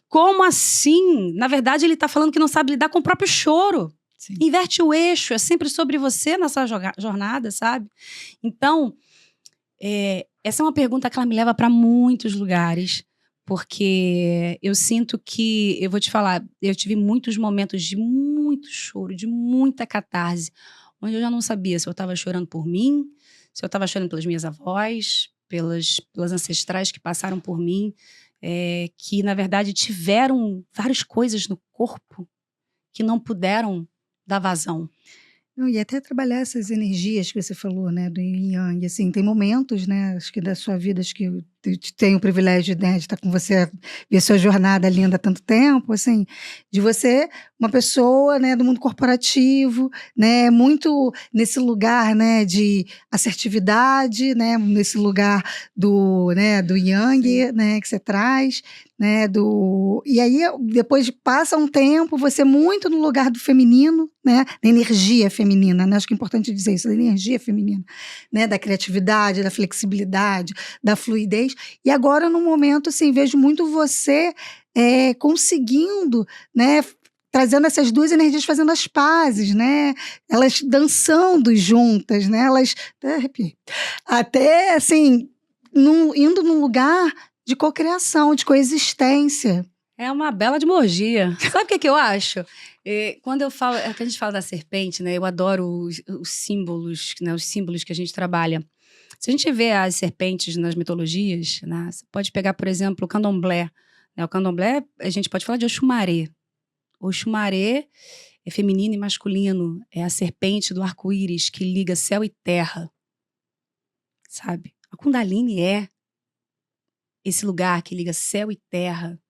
Como assim? Na verdade, ele está falando que não sabe lidar com o próprio choro. Sim. Inverte o eixo, é sempre sobre você nessa jornada, sabe? Então, essa é uma pergunta que ela me leva para muitos lugares, porque eu sinto que, eu vou te falar, eu tive muitos momentos de muito choro, de muita catarse, onde eu já não sabia se eu estava chorando por mim, se eu estava chorando pelas minhas avós, pelas ancestrais que passaram por mim, que, na verdade, tiveram várias coisas no corpo que não puderam dar vazão. Não, e até trabalhar essas energias que você falou, né, do yin e yang, assim, tem momentos, né, acho que da sua vida, acho que eu tenho o privilégio, né, de estar com você, ver sua jornada linda há tanto tempo, assim, de você, uma pessoa, né, do mundo corporativo, né, muito nesse lugar, né, de assertividade, né, nesse lugar do, né, do yang, né, que você traz, né, e aí depois passa um tempo, você muito no lugar do feminino, né, da energia feminina, né, acho que é importante dizer isso, da energia feminina, né, da criatividade, da flexibilidade, da fluidez. E agora, no momento, assim, vejo muito você conseguindo, né, trazendo essas duas energias, fazendo as pazes, né, elas dançando juntas, né, elas, até assim, indo num lugar de cocriação, de coexistência. É uma bela de morgia. Sabe o que eu acho? Quando eu falo, que a gente fala da serpente, né? Eu adoro os símbolos, né? Os símbolos que a gente trabalha. Se a gente vê as serpentes nas mitologias, né? Você pode pegar, por exemplo, o candomblé. Né? O candomblé, a gente pode falar de Oxumaré. Oxumaré é feminino e masculino. É a serpente do arco-íris que liga céu e terra. Sabe? A Kundalini é esse lugar que liga céu e terra.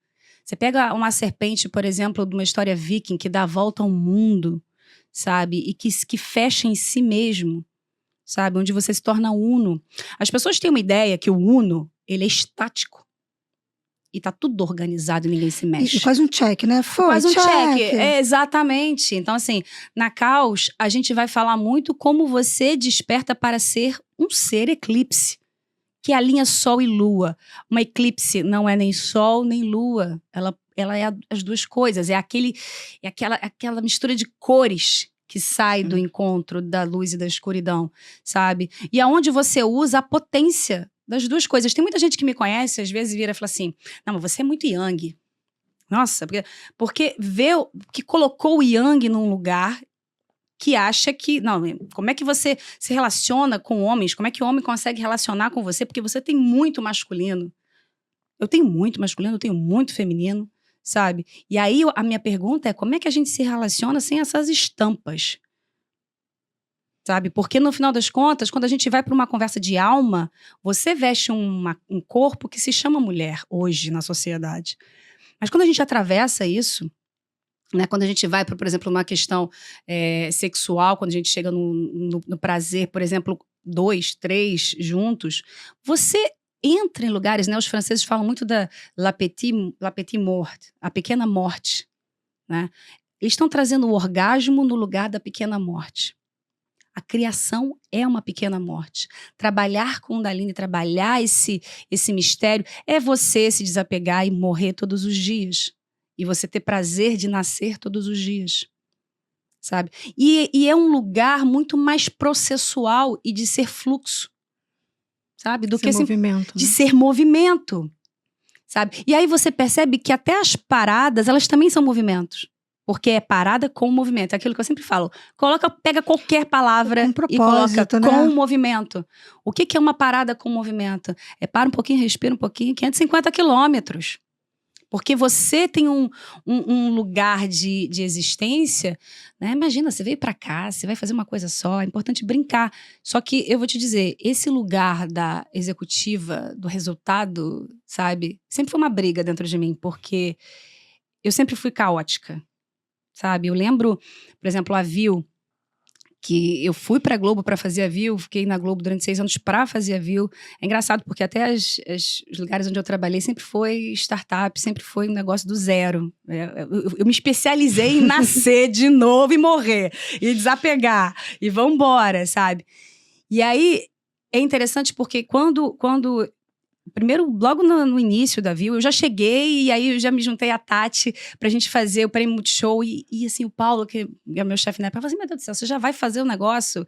Você pega uma serpente, por exemplo, de uma história viking que dá a volta ao mundo, sabe? E que fecha em si mesmo, sabe? Onde você se torna uno. As pessoas têm uma ideia que o uno, ele é estático. E tá tudo organizado e ninguém se mexe. E quase um check, né? Foi, quase um check. check. Exatamente. Então, assim, na Caos, a gente vai falar muito como você desperta para ser um ser eclipse. Que alinha Sol e Lua. Uma eclipse não é nem Sol nem Lua. Ela é as duas coisas. É aquela mistura de cores que sai do encontro da luz e da escuridão, sabe? E aonde você usa a potência das duas coisas. Tem muita gente que me conhece, às vezes vira e fala assim, não, mas você é muito yang. Nossa, porque vê que colocou o yang num lugar que acha que... Não, como é que você se relaciona com homens? Como é que o homem consegue relacionar com você? Porque você tem muito masculino. Eu tenho muito masculino, eu tenho muito feminino, sabe? E aí a minha pergunta é como é que a gente se relaciona sem essas estampas? Sabe? Porque no final das contas, quando a gente vai para uma conversa de alma, você veste um corpo que se chama mulher hoje na sociedade. Mas quando a gente atravessa isso... Né, quando a gente vai para, por exemplo, uma questão sexual, quando a gente chega no prazer, por exemplo, 2, 3 juntos, você entra em lugares, né? Os franceses falam muito da la petite mort, a pequena morte. Né? Eles estão trazendo o orgasmo no lugar da pequena morte. A criação é uma pequena morte. Trabalhar com Kundalini, trabalhar esse mistério, é você se desapegar e morrer todos os dias. E você ter prazer de nascer todos os dias, sabe? E é um lugar muito mais processual e de ser fluxo, sabe? Do que movimento, de né? ser movimento, sabe? E aí você percebe que até as paradas, elas também são movimentos. Porque é parada com movimento. É aquilo que eu sempre falo. Pega qualquer palavra e coloca né? com movimento. O que é uma parada com movimento? É para um pouquinho, respira um pouquinho, 550 quilômetros. Porque você tem um lugar de existência, né? Imagina, você veio para cá, você vai fazer uma coisa só, é importante brincar. Só que eu vou te dizer, esse lugar da executiva, do resultado, sabe? Sempre foi uma briga dentro de mim, porque eu sempre fui caótica, sabe? Eu lembro, por exemplo, a Viu, que eu fui pra Globo para fazer a Viu, fiquei na Globo durante 6 anos para fazer a Viu. É engraçado, porque até os lugares onde eu trabalhei sempre foi startup, sempre foi um negócio do zero. Eu me especializei em nascer de novo e morrer, e desapegar, e vambora, sabe? E aí, é interessante porque quando primeiro, logo no início da Viu, eu já cheguei e aí eu já me juntei a Tati pra gente fazer o Prêmio Multishow e assim, o Paulo, que é o meu chefe na época, falou assim, meu Deus do céu, você já vai fazer o negócio?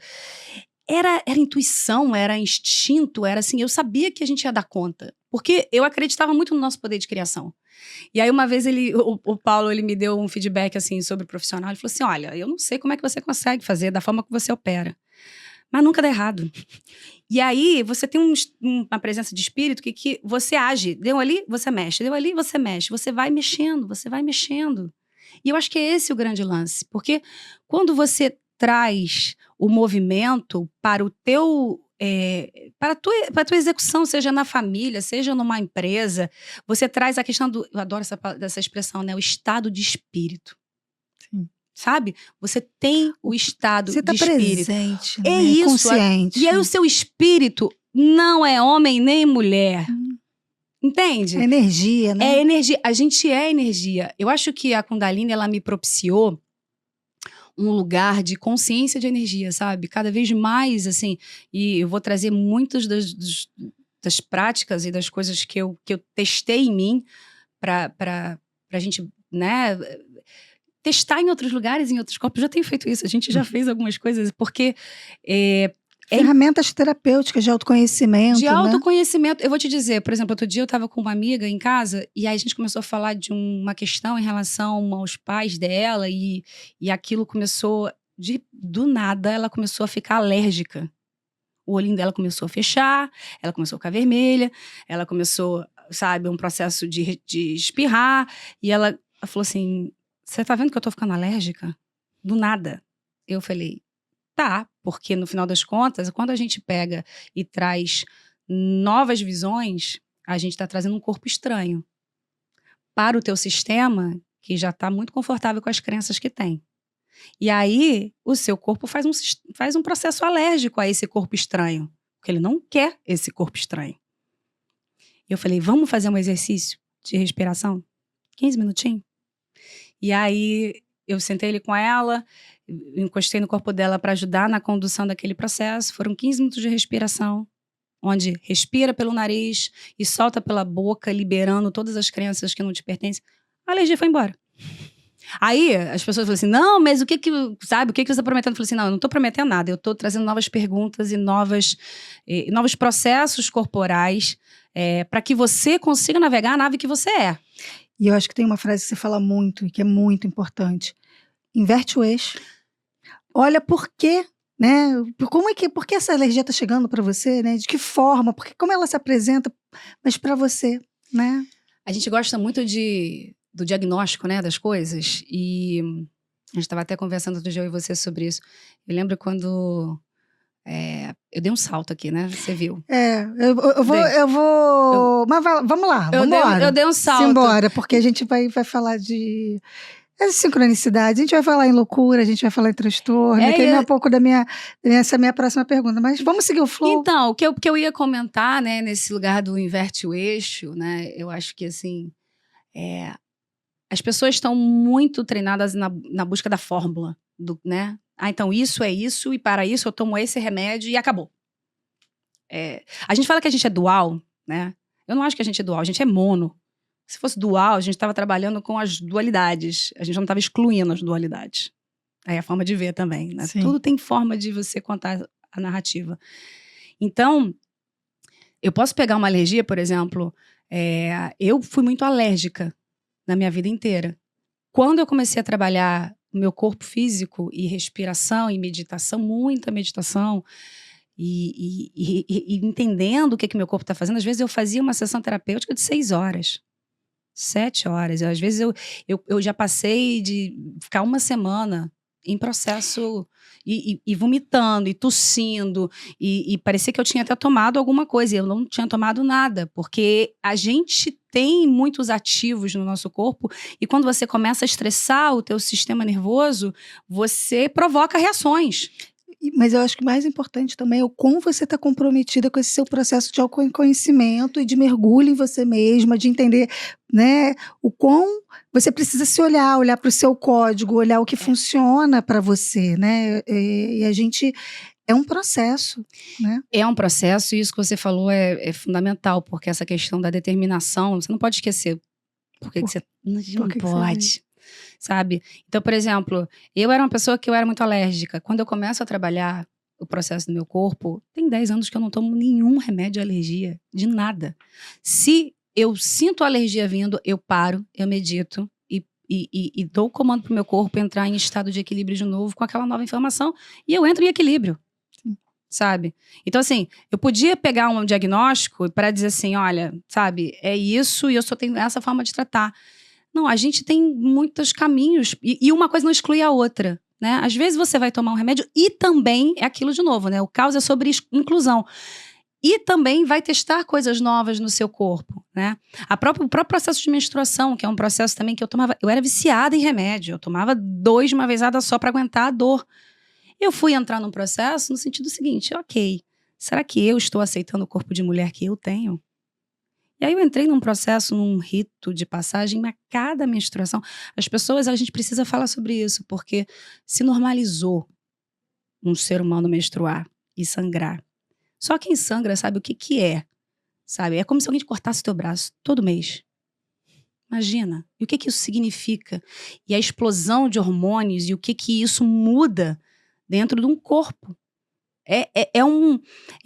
Era intuição, era instinto, era assim, eu sabia que a gente ia dar conta, porque eu acreditava muito no nosso poder de criação. E aí uma vez o Paulo, ele me deu um feedback assim sobre o profissional, ele falou assim, olha, eu não sei como é que você consegue fazer da forma que você opera, mas nunca dá errado. E aí, você tem uma presença de espírito que você age. Deu ali, você mexe. Deu ali, você mexe. Você vai mexendo, você vai mexendo. E eu acho que é esse o grande lance. Porque quando você traz o movimento para o teu... para a tua execução, seja na família, seja numa empresa, você traz a questão do... Eu adoro essa expressão, né? O estado de espírito. Sim. Sabe? Você tem o estado de espírito. Você está presente, é né? isso, Consciente. E aí o seu espírito não é homem nem mulher. Entende? É energia, né? É energia. A gente é energia. Eu acho que a Kundalini, ela me propiciou um lugar de consciência de energia, sabe? Cada vez mais, assim, e eu vou trazer muitas das práticas e das coisas que eu testei em mim para a gente, né, testar em outros lugares, em outros corpos. Eu já tenho feito isso, a gente já fez algumas coisas, porque Ferramentas terapêuticas de autoconhecimento, de né? autoconhecimento. Eu vou te dizer, por exemplo, outro dia eu estava com uma amiga em casa e aí a gente começou a falar de uma questão em relação aos pais dela e aquilo começou, do nada, ela começou a ficar alérgica. O olhinho dela começou a fechar, ela começou a ficar vermelha, ela começou, sabe, um processo de espirrar e ela falou assim, você tá vendo que eu tô ficando alérgica? Do nada. Eu falei, tá, porque no final das contas, quando a gente pega e traz novas visões, a gente está trazendo um corpo estranho para o teu sistema, que já está muito confortável com as crenças que tem. E aí, o seu corpo faz um processo alérgico a esse corpo estranho, porque ele não quer esse corpo estranho. Eu falei, vamos fazer um exercício de respiração? 15 minutinhos? E aí, eu sentei ali com ela, encostei no corpo dela para ajudar na condução daquele processo. Foram 15 minutos de respiração, onde respira pelo nariz e solta pela boca, liberando todas as crenças que não te pertencem. A alergia foi embora. Aí, as pessoas falam assim, não, mas o que você está prometendo? Eu falei assim, não, eu não estou prometendo nada, eu estou trazendo novas perguntas e novos processos corporais para que você consiga navegar a nave que você é. E eu acho que tem uma frase que você fala muito e que é muito importante. Inverte o eixo. Olha por quê, né? Por que essa alergia está chegando para você, né? De que forma? Como ela se apresenta, mas para você, né? A gente gosta muito do diagnóstico, né, das coisas. E a gente estava até conversando outro dia eu e você sobre isso. Eu lembro quando eu dei um salto aqui, né? Você viu? Eu vou. Mas vamos lá, vamos embora. Eu dei um salto. Simbora, porque a gente vai falar de sincronicidade, a gente vai falar em loucura, a gente vai falar em transtorno, que é um pouco essa minha próxima pergunta, mas vamos seguir o flow. Então, o que eu ia comentar, né, nesse lugar do inverte o eixo, né, eu acho que, assim, as pessoas estão muito treinadas na busca da fórmula, né, então isso é isso, e para isso eu tomo esse remédio e acabou. A gente fala que a gente é dual, né, eu não acho que a gente é dual, a gente é mono. Se fosse dual, a gente estava trabalhando com as dualidades. A gente não estava excluindo as dualidades. Aí a forma de ver também, né? Sim. Tudo tem forma de você contar a narrativa. Então, eu posso pegar uma alergia, por exemplo. Eu fui muito alérgica na minha vida inteira. Quando eu comecei a trabalhar o meu corpo físico e respiração e meditação, muita meditação, e entendendo o que meu corpo está fazendo, às vezes eu fazia uma sessão terapêutica de 6 horas. 7 horas. Às vezes eu já passei de ficar uma semana em processo e vomitando, e tossindo, e parecia que eu tinha até tomado alguma coisa, e eu não tinha tomado nada, porque a gente tem muitos ativos no nosso corpo, e quando você começa a estressar o teu sistema nervoso, você provoca reações. Mas eu acho que o mais importante também é o como você está comprometida com esse seu processo de autoconhecimento e de mergulho em você mesma, de entender, né, o quão você precisa se olhar para o seu código, olhar o que funciona para você, né? E a gente é um processo, né? É um processo, e isso que você falou é fundamental, porque essa questão da determinação, você não pode esquecer. Porque você não pode. Sabe? Então, por exemplo, eu era uma pessoa que eu era muito alérgica. Quando eu começo a trabalhar o processo do meu corpo, tem 10 anos que eu não tomo nenhum remédio de alergia, de nada. Se eu sinto a alergia vindo, eu paro, eu medito e dou o comando pro meu corpo entrar em estado de equilíbrio de novo com aquela nova informação e eu entro em equilíbrio. Sabe? Então, assim, eu podia pegar um diagnóstico para dizer assim, olha, sabe, é isso e eu só tenho essa forma de tratar. Não, a gente tem muitos caminhos e uma coisa não exclui a outra, né? Às vezes você vai tomar um remédio e também é aquilo de novo, né? O caos é sobre inclusão. E também vai testar coisas novas no seu corpo, né? O próprio processo de menstruação, que é um processo também que eu era viciada em remédio. Eu tomava 2 de uma vezada só para aguentar a dor. Eu fui entrar num processo no sentido seguinte, ok, será que eu estou aceitando o corpo de mulher que eu tenho? E aí eu entrei num processo, num rito de passagem a cada menstruação. As pessoas, a gente precisa falar sobre isso, porque se normalizou um ser humano menstruar e sangrar. Só quem sangra sabe o que é, sabe? É como se alguém te cortasse o teu braço todo mês. Imagina. E o que isso significa? E a explosão de hormônios e o que isso muda dentro de um corpo. É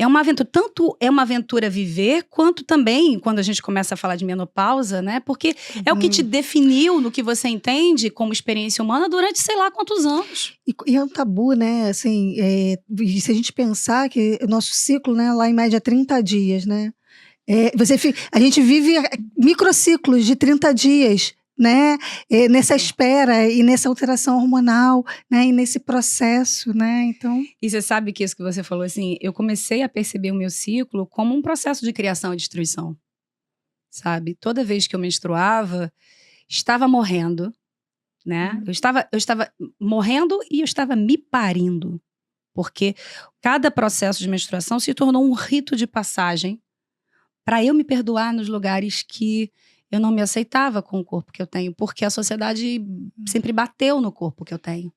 uma aventura. Tanto é uma aventura viver, quanto também, quando a gente começa a falar de menopausa, né? Porque é o que te definiu no que você entende como experiência humana durante sei lá quantos anos. E é um tabu, né? Assim, se a gente pensar que o nosso ciclo, né, lá em média 30 dias, né? A gente vive microciclos de 30 dias, né? Nessa espera e nessa alteração hormonal, né? E nesse processo, né? Então... E você sabe que isso que você falou, assim, eu comecei a perceber o meu ciclo como um processo de criação e destruição, sabe? Toda vez que eu menstruava, estava morrendo, né? Eu estava morrendo e eu estava me parindo, porque cada processo de menstruação se tornou um rito de passagem para eu me perdoar nos lugares que eu não me aceitava com o corpo que eu tenho, porque a sociedade sempre bateu no corpo que eu tenho,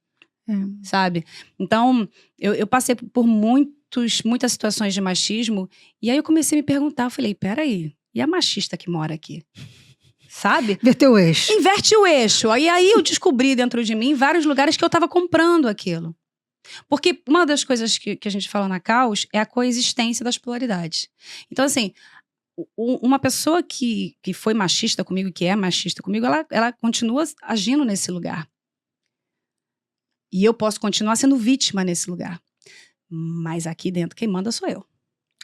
sabe? Então, eu passei por muitas situações de machismo, e aí eu comecei a me perguntar, eu falei, peraí, e a machista que mora aqui? Sabe? Inverteu o eixo. Inverte o eixo. E aí eu descobri dentro de mim vários lugares que eu estava comprando aquilo. Porque uma das coisas que a gente fala na Caos é a coexistência das polaridades. Então, assim, uma pessoa que foi machista comigo, que é machista comigo, ela continua agindo nesse lugar. E eu posso continuar sendo vítima nesse lugar. Mas aqui dentro quem manda sou eu.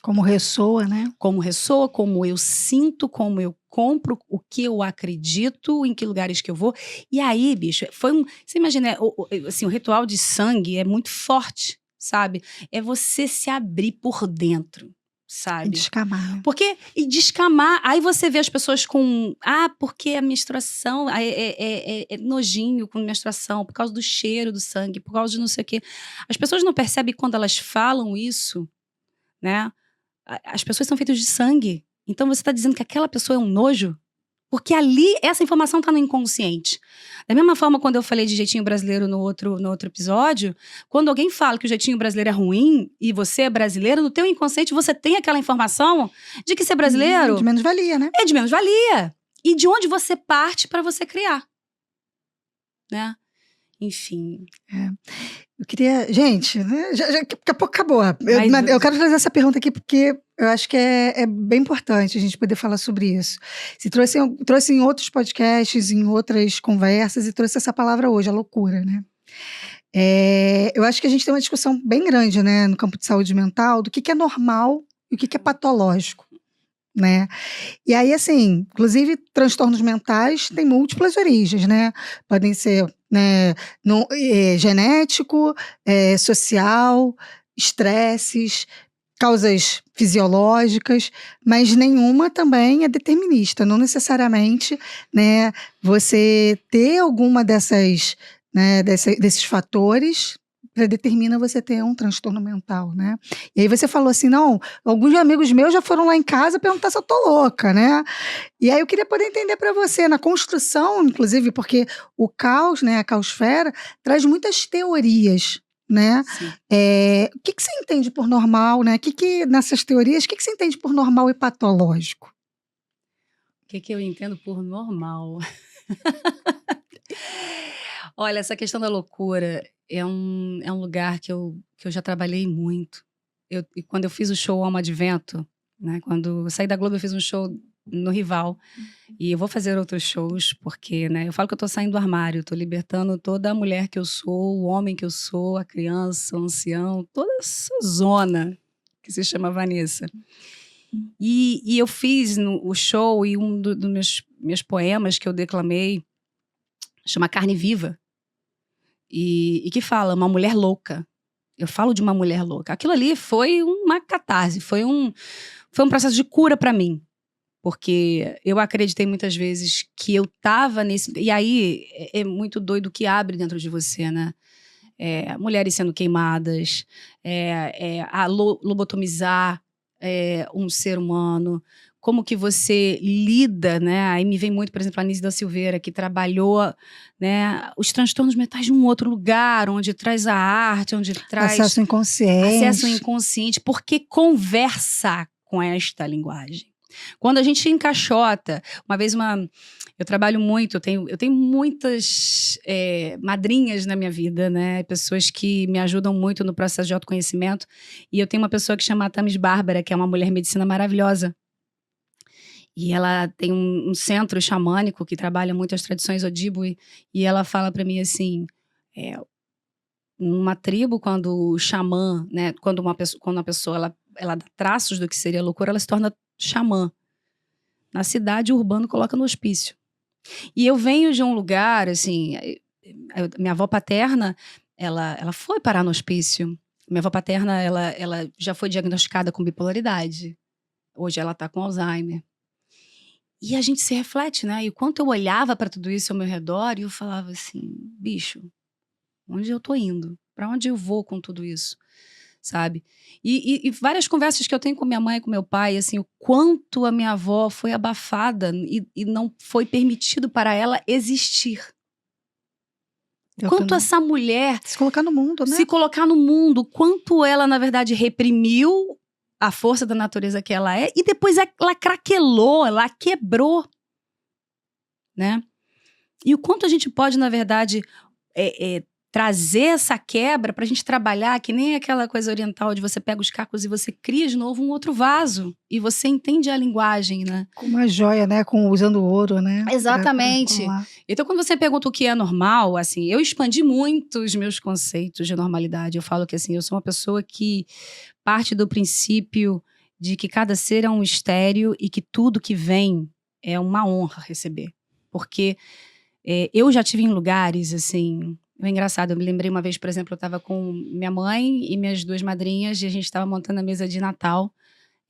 Como ressoa, né? Como ressoa, como eu sinto, como eu compro, o que eu acredito, em que lugares que eu vou. E aí, bicho, você imagina, assim, o ritual de sangue é muito forte, sabe? É você se abrir por dentro. Sabe? E descamar. E descamar, aí você vê as pessoas com... porque a menstruação é nojinho com menstruação, por causa do cheiro do sangue, por causa de não sei o quê. As pessoas não percebem quando elas falam isso, né? As pessoas são feitas de sangue. Então você está dizendo que aquela pessoa é um nojo? Porque ali, essa informação está no inconsciente. Da mesma forma, quando eu falei de jeitinho brasileiro no outro episódio, quando alguém fala que o jeitinho brasileiro é ruim e você é brasileiro, no teu inconsciente você tem aquela informação de que ser brasileiro... de menos-valia, né? É de menos-valia. E de onde você parte para você criar. Né? Enfim... Eu queria... Gente, né, daqui a pouco acabou. Eu quero trazer essa pergunta aqui porque eu acho que é bem importante a gente poder falar sobre isso. Se trouxe em outros podcasts, em outras conversas, e trouxe essa palavra hoje, a loucura, né? Eu acho que a gente tem uma discussão bem grande, né, no campo de saúde mental, do que é normal e o que é patológico, né? E aí, assim, inclusive, transtornos mentais têm múltiplas origens, né? Podem ser... né, genético, social, estresses, causas fisiológicas, mas nenhuma também é determinista. Não necessariamente, né, você ter alguma desses fatores predetermina você ter um transtorno mental, né? E aí você falou assim, não, alguns amigos meus já foram lá em casa perguntar se eu tô louca, né? E aí eu queria poder entender para você, na construção, inclusive, porque o caos, né, a caosfera, traz muitas teorias, né? O que você entende por normal, né? Nessas teorias, o que você entende por normal e patológico? O que eu entendo por normal? Olha, essa questão da loucura é um lugar que eu já trabalhei muito. E quando eu fiz o show Alma de Vento, né, quando eu saí da Globo, eu fiz um show no Rival. E eu vou fazer outros shows, porque, né, eu falo que eu tô saindo do armário, tô libertando toda a mulher que eu sou, o homem que eu sou, a criança, o ancião, toda essa zona que se chama Vanessa. E eu fiz o show, e um dos meus poemas que eu declamei chama Carne Viva. E que fala, uma mulher louca. Eu falo de uma mulher louca. Aquilo ali foi uma catarse, foi um processo de cura para mim. Porque eu acreditei muitas vezes que eu tava nesse... E aí é muito doido o que abre dentro de você, né? Mulheres sendo queimadas, lobotomizar um ser humano, como que você lida, né? Aí me vem muito, por exemplo, a Anísia da Silveira, que trabalhou, né, os transtornos mentais de um outro lugar, onde traz a arte, onde traz... Acesso inconsciente. Acesso inconsciente, porque conversa com esta linguagem. Quando a gente encaixota, uma vez eu trabalho muito, eu tenho muitas madrinhas na minha vida, né? Pessoas que me ajudam muito no processo de autoconhecimento. E eu tenho uma pessoa que chama Tamis Bárbara, que é uma mulher medicina maravilhosa. E ela tem um centro xamânico que trabalha muito as tradições Ojibwe. E ela fala para mim assim, numa tribo, quando o xamã, né? Quando uma pessoa ela dá traços do que seria loucura, ela se torna xamã. Na cidade, o urbano coloca no hospício. E eu venho de um lugar, assim, minha avó paterna, ela foi parar no hospício. Minha avó paterna, ela já foi diagnosticada com bipolaridade. Hoje ela tá com Alzheimer. E a gente se reflete, né? E quando eu olhava para tudo isso ao meu redor, eu falava assim, bicho, onde eu tô indo? Para onde eu vou com tudo isso? Sabe? E várias conversas que eu tenho com minha mãe e com meu pai, assim, o quanto a minha avó foi abafada e não foi permitido para ela existir. Quanto essa mulher se colocar no mundo, né? Se colocar no mundo, quanto ela, na verdade, reprimiu a força da natureza que ela é, e depois ela craquelou, ela quebrou, né? E o quanto a gente pode, na verdade, trazer essa quebra pra gente trabalhar, que nem aquela coisa oriental de você pega os cacos e você cria de novo um outro vaso, e você entende a linguagem, né? Com uma joia, né? Usando ouro, né? Exatamente. Então, quando você pergunta o que é normal, assim, eu expandi muito os meus conceitos de normalidade. Eu falo que, assim, eu sou uma pessoa que parte do princípio de que cada ser é um mistério e que tudo que vem é uma honra receber. Porque eu já tive em lugares, assim... É engraçado, eu me lembrei uma vez, por exemplo, eu estava com minha mãe e minhas 2 madrinhas e a gente estava montando a mesa de Natal.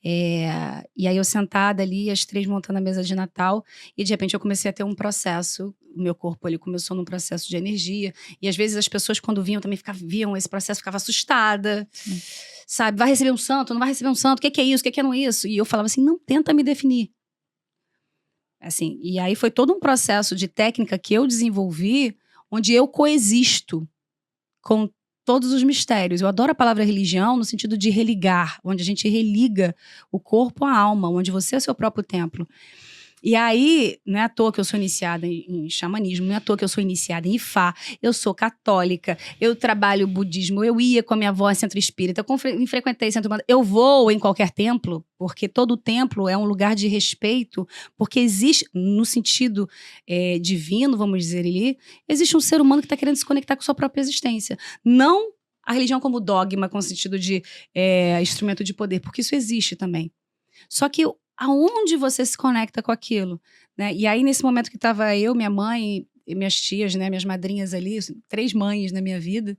E aí eu sentada ali, as 3 montando a mesa de Natal, e de repente eu comecei a ter um processo, o meu corpo ele começou num processo de energia, e às vezes as pessoas quando vinham também viam esse processo, ficava assustada, sabe, vai receber um santo, não vai receber um santo, o que é isso, o que é não isso? E eu falava assim, não tenta me definir. Assim, e aí foi todo um processo de técnica que eu desenvolvi, onde eu coexisto com todos os mistérios. Eu adoro a palavra religião no sentido de religar, onde a gente religa o corpo à alma, onde você é o seu próprio templo. E aí, não é à toa que eu sou iniciada em xamanismo, não é à toa que eu sou iniciada em Ifá, eu sou católica, eu trabalho budismo, eu ia com a minha avó em centro espírita, eu frequentei centro umbanda, eu vou em qualquer templo, porque todo templo é um lugar de respeito, porque existe, no sentido divino, vamos dizer ali, existe um ser humano que está querendo se conectar com sua própria existência. Não a religião como dogma, com o sentido de instrumento de poder, porque isso existe também. Só que aonde você se conecta com aquilo, né? E aí, nesse momento que estava eu, minha mãe e minhas tias, né, minhas madrinhas ali, 3 mães na minha vida,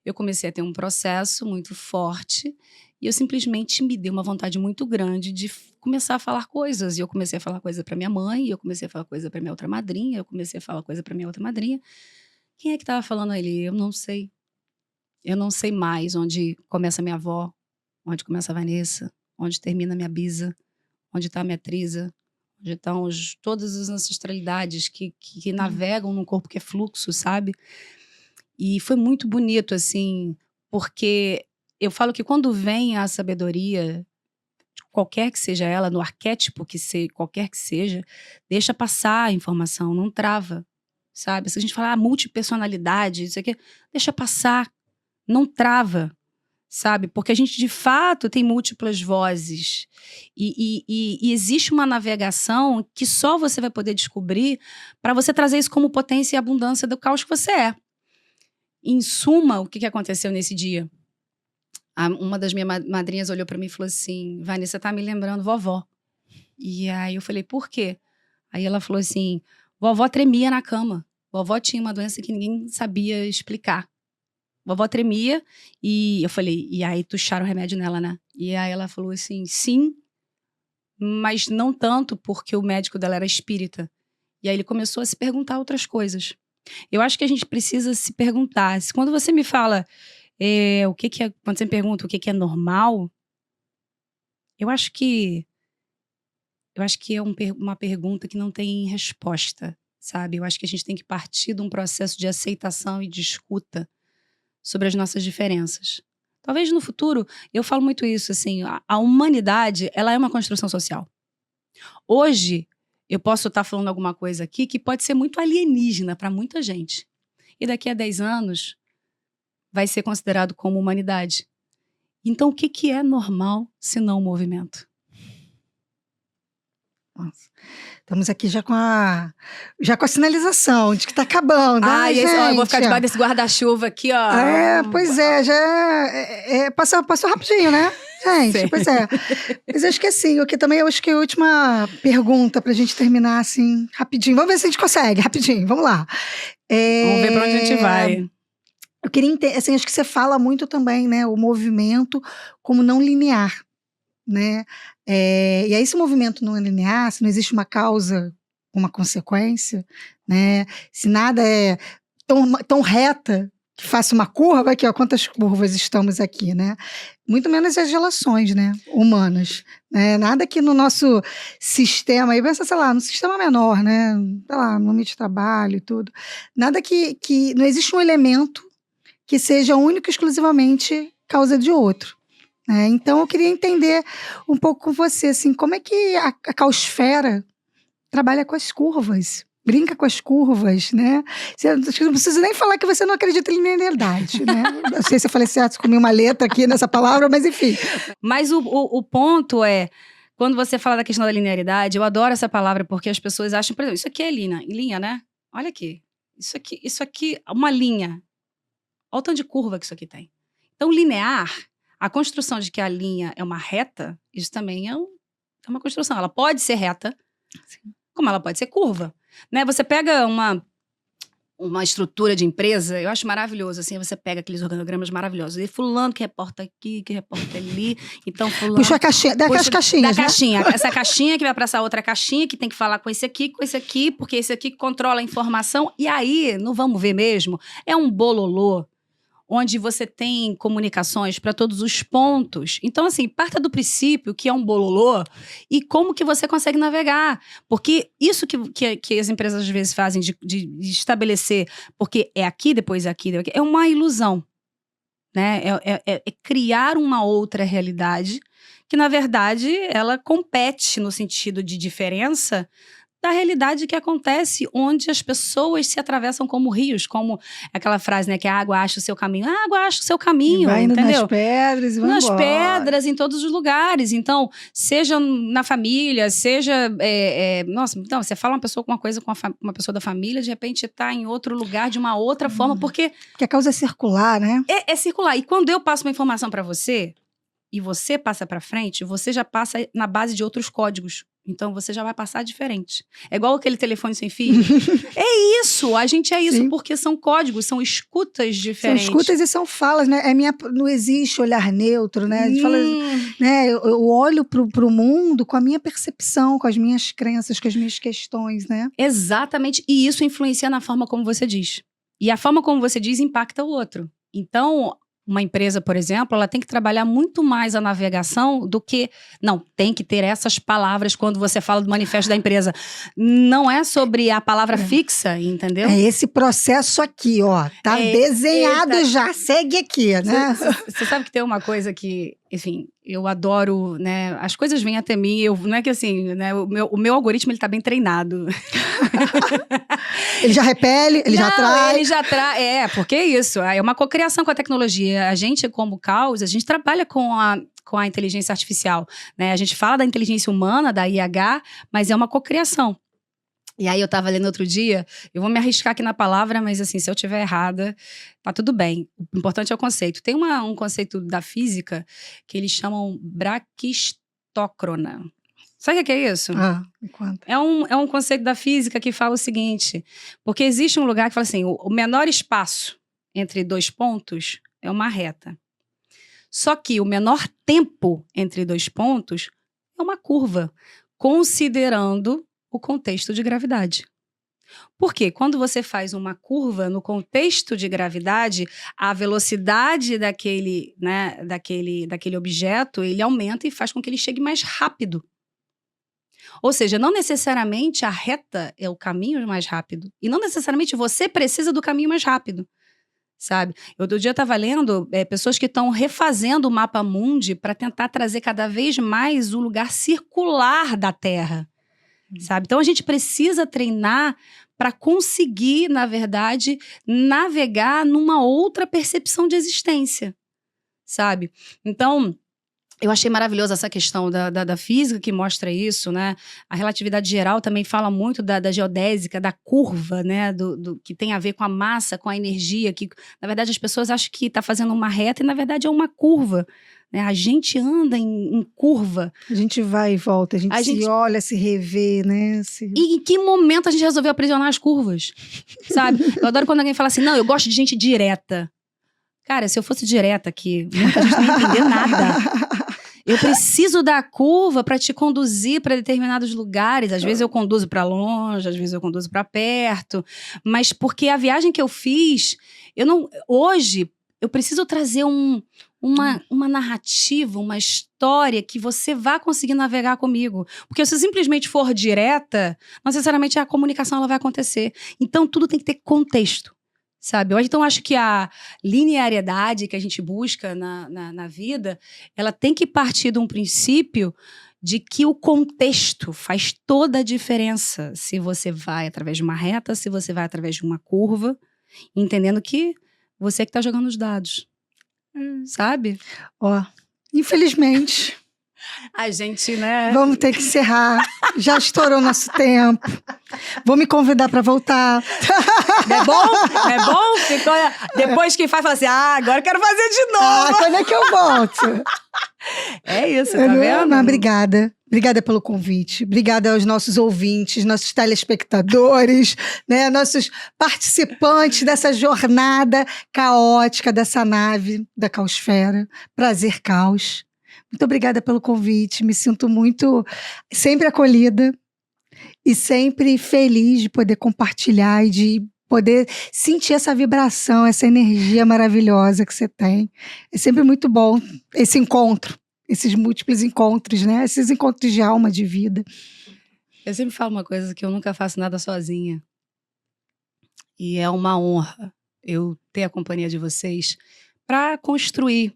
eu comecei a ter um processo muito forte e eu simplesmente me dei uma vontade muito grande de começar a falar coisas. E eu comecei a falar coisa para minha mãe, eu comecei a falar coisa para minha outra madrinha, eu comecei a falar coisa para minha outra madrinha. Quem é que estava falando ali? Eu não sei. Eu não sei mais onde começa a minha avó, onde começa a Vanessa, onde termina a minha bisa, onde está a minha trisa, onde estão todas as ancestralidades que navegam num corpo que é fluxo, sabe? E foi muito bonito, assim, porque eu falo que quando vem a sabedoria, qualquer que seja ela, no arquétipo qualquer que seja, deixa passar a informação, não trava, sabe? Se a gente falar multipersonalidade, isso aqui, deixa passar, não trava. Sabe? Porque a gente, de fato, tem múltiplas vozes. E existe uma navegação que só você vai poder descobrir para você trazer isso como potência e abundância do caos que você é. Em suma, o que aconteceu nesse dia? Uma das minhas madrinhas olhou para mim e falou assim, Vanessa, tá me lembrando vovó. E aí eu falei, por quê? Aí ela falou assim, vovó tremia na cama. Vovó tinha uma doença que ninguém sabia explicar. Vovó tremia e eu falei, e aí tucharam o remédio nela, né? E aí ela falou assim, sim, mas não tanto porque o médico dela era espírita. E aí ele começou a se perguntar outras coisas. Eu acho que a gente precisa se perguntar. Quando você me fala, quando você me pergunta o que é normal, eu acho que é uma pergunta que não tem resposta, sabe? Eu acho que a gente tem que partir de um processo de aceitação e de escuta sobre as nossas diferenças. Talvez no futuro, eu falo muito isso, assim, a humanidade, ela é uma construção social. Hoje, eu posso estar falando alguma coisa aqui que pode ser muito alienígena para muita gente. E daqui a 10 anos, vai ser considerado como humanidade. Então, o que é normal se não o movimento? Nossa. Estamos aqui já com a sinalização de que está acabando. Ai, gente, eu vou ficar debaixo desse guarda-chuva aqui, ó. Pois é, passou rapidinho, né? Gente, Sim. pois é. Mas eu acho que assim, eu acho que a última pergunta pra gente terminar assim, rapidinho. Vamos ver se a gente consegue, rapidinho, vamos lá. Vamos ver para onde a gente vai. Eu queria entender, assim, acho que você fala muito também, né, o movimento como não linear, né? E aí, se o movimento não é linear, se não existe uma causa, uma consequência, né? Se nada é tão reta que faça uma curva, aqui, ó, quantas curvas estamos aqui, né? Muito menos as relações, né, humanas, né? Nada que no nosso sistema, aí pensa, sei lá, no sistema menor, né? Sei lá, no ambiente de trabalho e tudo. Nada que não existe um elemento que seja único e exclusivamente causa de outro. Então, eu queria entender um pouco com você, assim, como é que a caosfera trabalha com as curvas, brinca com as curvas, né? Você não precisa nem falar que você não acredita em linearidade, né? Não sei se eu falei certo, comi uma letra aqui nessa palavra, mas enfim. Mas o ponto é, quando você fala da questão da linearidade, eu adoro essa palavra porque as pessoas acham, por exemplo, isso aqui é linha, né? Olha aqui. Isso aqui, uma linha. Olha o tanto de curva que isso aqui tem. Então, linear, a construção de que a linha é uma reta, isso também é uma construção. Ela pode ser reta, como ela pode ser curva. Né? Você pega uma estrutura de empresa, eu acho maravilhoso, assim, você pega aqueles organogramas maravilhosos, e fulano que reporta aqui, que reporta ali, então fulano... Puxa a caixinha, daquelas caixinhas, da né? caixinha, essa caixinha que vai para essa outra caixinha, que tem que falar com esse aqui, porque esse aqui controla a informação, e aí, não vamos ver mesmo, é um bololô, onde você tem comunicações para todos os pontos. Então, assim, parta do princípio que é um bololô e como que você consegue navegar. Porque isso que as empresas às vezes fazem de estabelecer, porque é aqui, depois é aqui, é uma ilusão. Né? É criar uma outra realidade que, na verdade, ela compete no sentido de diferença da realidade que acontece onde as pessoas se atravessam como rios, como aquela frase, né, que a água acha o seu caminho. A água acha o seu caminho, vai indo entendeu? nas pedras e vai nas embora. pedras, em todos os lugares. Então, seja na família, seja... nossa, então, você fala uma pessoa com uma coisa com uma pessoa da família, de repente está em outro lugar, de uma outra forma, porque a causa é circular, né? É circular. E quando eu passo uma informação para você, e você passa para frente, você já passa na base de outros códigos. Então, você já vai passar diferente. É igual aquele telefone sem fio. É isso, a gente é isso, Sim. porque são códigos, são escutas diferentes. São escutas e são falas, né? Não existe olhar neutro, né? A gente fala, né? Eu olho pro mundo com a minha percepção, com as minhas crenças, com as minhas questões, né? Exatamente, e isso influencia na forma como você diz. E a forma como você diz impacta o outro. Então, uma empresa, por exemplo, ela tem que trabalhar muito mais a navegação do que... Não, tem que ter essas palavras quando você fala do manifesto da empresa. Não é sobre a palavra fixa, entendeu? É esse processo aqui, ó. Tá desenhado já. Segue aqui, né? Você sabe que tem uma coisa que, enfim, eu adoro, né? As coisas vêm até mim, não é que assim, né? O meu algoritmo, ele tá bem treinado. Ele já repele, ele já atrai. Ele já atrai, porque é isso, é uma cocriação com a tecnologia. A gente, como Caos, a gente trabalha com a inteligência artificial, né? A gente fala da inteligência humana, da IH, mas é uma cocriação. E aí eu tava lendo outro dia, eu vou me arriscar aqui na palavra, mas assim, se eu tiver errada, tá tudo bem. O importante é o conceito. Tem um conceito da física que eles chamam braquistócrona. Sabe o que é isso? Me conta. É um conceito da física que fala o seguinte, porque existe um lugar que fala assim, o menor espaço entre dois pontos é uma reta. Só que o menor tempo entre dois pontos é uma curva, considerando o contexto de gravidade. Porque quando você faz uma curva no contexto de gravidade, a velocidade daquele objeto, ele aumenta e faz com que ele chegue mais rápido. Ou seja, não necessariamente a reta é o caminho mais rápido. E não necessariamente você precisa do caminho mais rápido. sabe? Outro dia eu estava lendo pessoas que estão refazendo o mapa mundi para tentar trazer cada vez mais o lugar circular da Terra, sabe? Então a gente precisa treinar para conseguir, na verdade, navegar numa outra percepção de existência, sabe? Então, eu achei maravilhosa essa questão da física que mostra isso, né? A relatividade geral também fala muito da geodésica, da curva, né? Do que tem a ver com a massa, com a energia, que, na verdade, as pessoas acham que está fazendo uma reta e, na verdade, é uma curva. Né? A gente anda em curva. A gente vai e volta, a gente se olha, se revê, né? E em que momento a gente resolveu aprisionar as curvas? Sabe? Eu adoro quando alguém fala assim, não, eu gosto de gente direta. Cara, se eu fosse direta aqui, muita gente não ia entender nada. Eu preciso da curva para te conduzir para determinados lugares. Às vezes eu conduzo para longe, às vezes eu conduzo para perto. Mas porque a viagem que eu fiz, hoje eu preciso trazer uma narrativa, uma história que você vá conseguir navegar comigo. Porque se eu simplesmente for direta, não necessariamente a comunicação ela vai acontecer. Então tudo tem que ter contexto. Sabe? Então, acho que a linearidade que a gente busca na vida, ela tem que partir de um princípio de que o contexto faz toda a diferença. Se você vai através de uma reta, se você vai através de uma curva, entendendo que você é que está jogando os dados. Sabe? Ó, infelizmente... A gente, né? Vamos ter que encerrar. Já estourou nosso tempo. Vou me convidar para voltar. Não é bom? É bom? Ficou... Depois quem fala assim, agora eu quero fazer de novo. Quando é que eu volto? É isso, tá vendo? Não, obrigada. Obrigada pelo convite. Obrigada aos nossos ouvintes, nossos telespectadores, né, nossos participantes dessa jornada caótica, dessa nave da Caosfera. Prazer, Caos. Muito obrigada pelo convite, me sinto sempre acolhida e sempre feliz de poder compartilhar e de poder sentir essa vibração, essa energia maravilhosa que você tem. É sempre muito bom esse encontro, esses múltiplos encontros, né? Esses encontros de alma, de vida. Eu sempre falo uma coisa, que eu nunca faço nada sozinha. E é uma honra eu ter a companhia de vocês para construir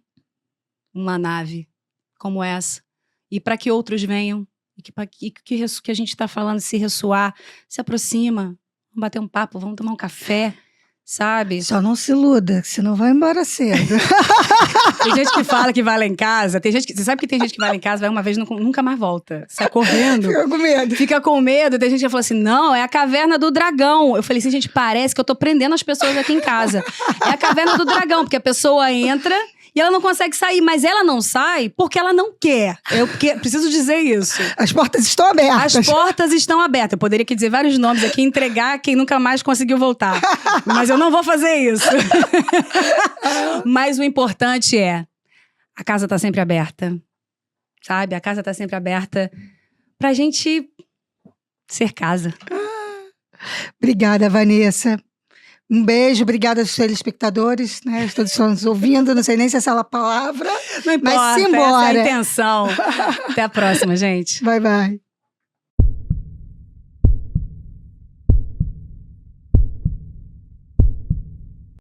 uma nave como essa, e para que outros venham, e que a gente está falando, se ressoar, se aproxima, vamos bater um papo, vamos tomar um café, sabe? Só não se iluda, senão vai embora cedo. Tem gente que fala que vai lá em casa, você sabe que tem gente que vai lá em casa, vai uma vez e nunca mais volta, sai correndo. Fica com medo. Fica com medo, tem gente que fala assim, não, é a caverna do dragão. Eu falei assim, gente, parece que eu tô prendendo as pessoas aqui em casa. É a caverna do dragão, porque a pessoa entra... E ela não consegue sair, mas ela não sai porque ela não quer. Eu preciso dizer isso. As portas estão abertas. As portas estão abertas. Eu poderia aqui dizer vários nomes aqui, entregar quem nunca mais conseguiu voltar. Mas eu não vou fazer isso. Mas o importante é, a casa tá sempre aberta. Sabe? A casa tá sempre aberta pra gente ser casa. Obrigada, Vanessa. Um beijo, obrigada aos telespectadores, né? Todos estão nos ouvindo, não sei nem se essa é a palavra. Não importa, mas simbora. Essa é a intenção. Até a próxima, gente. Bye, bye.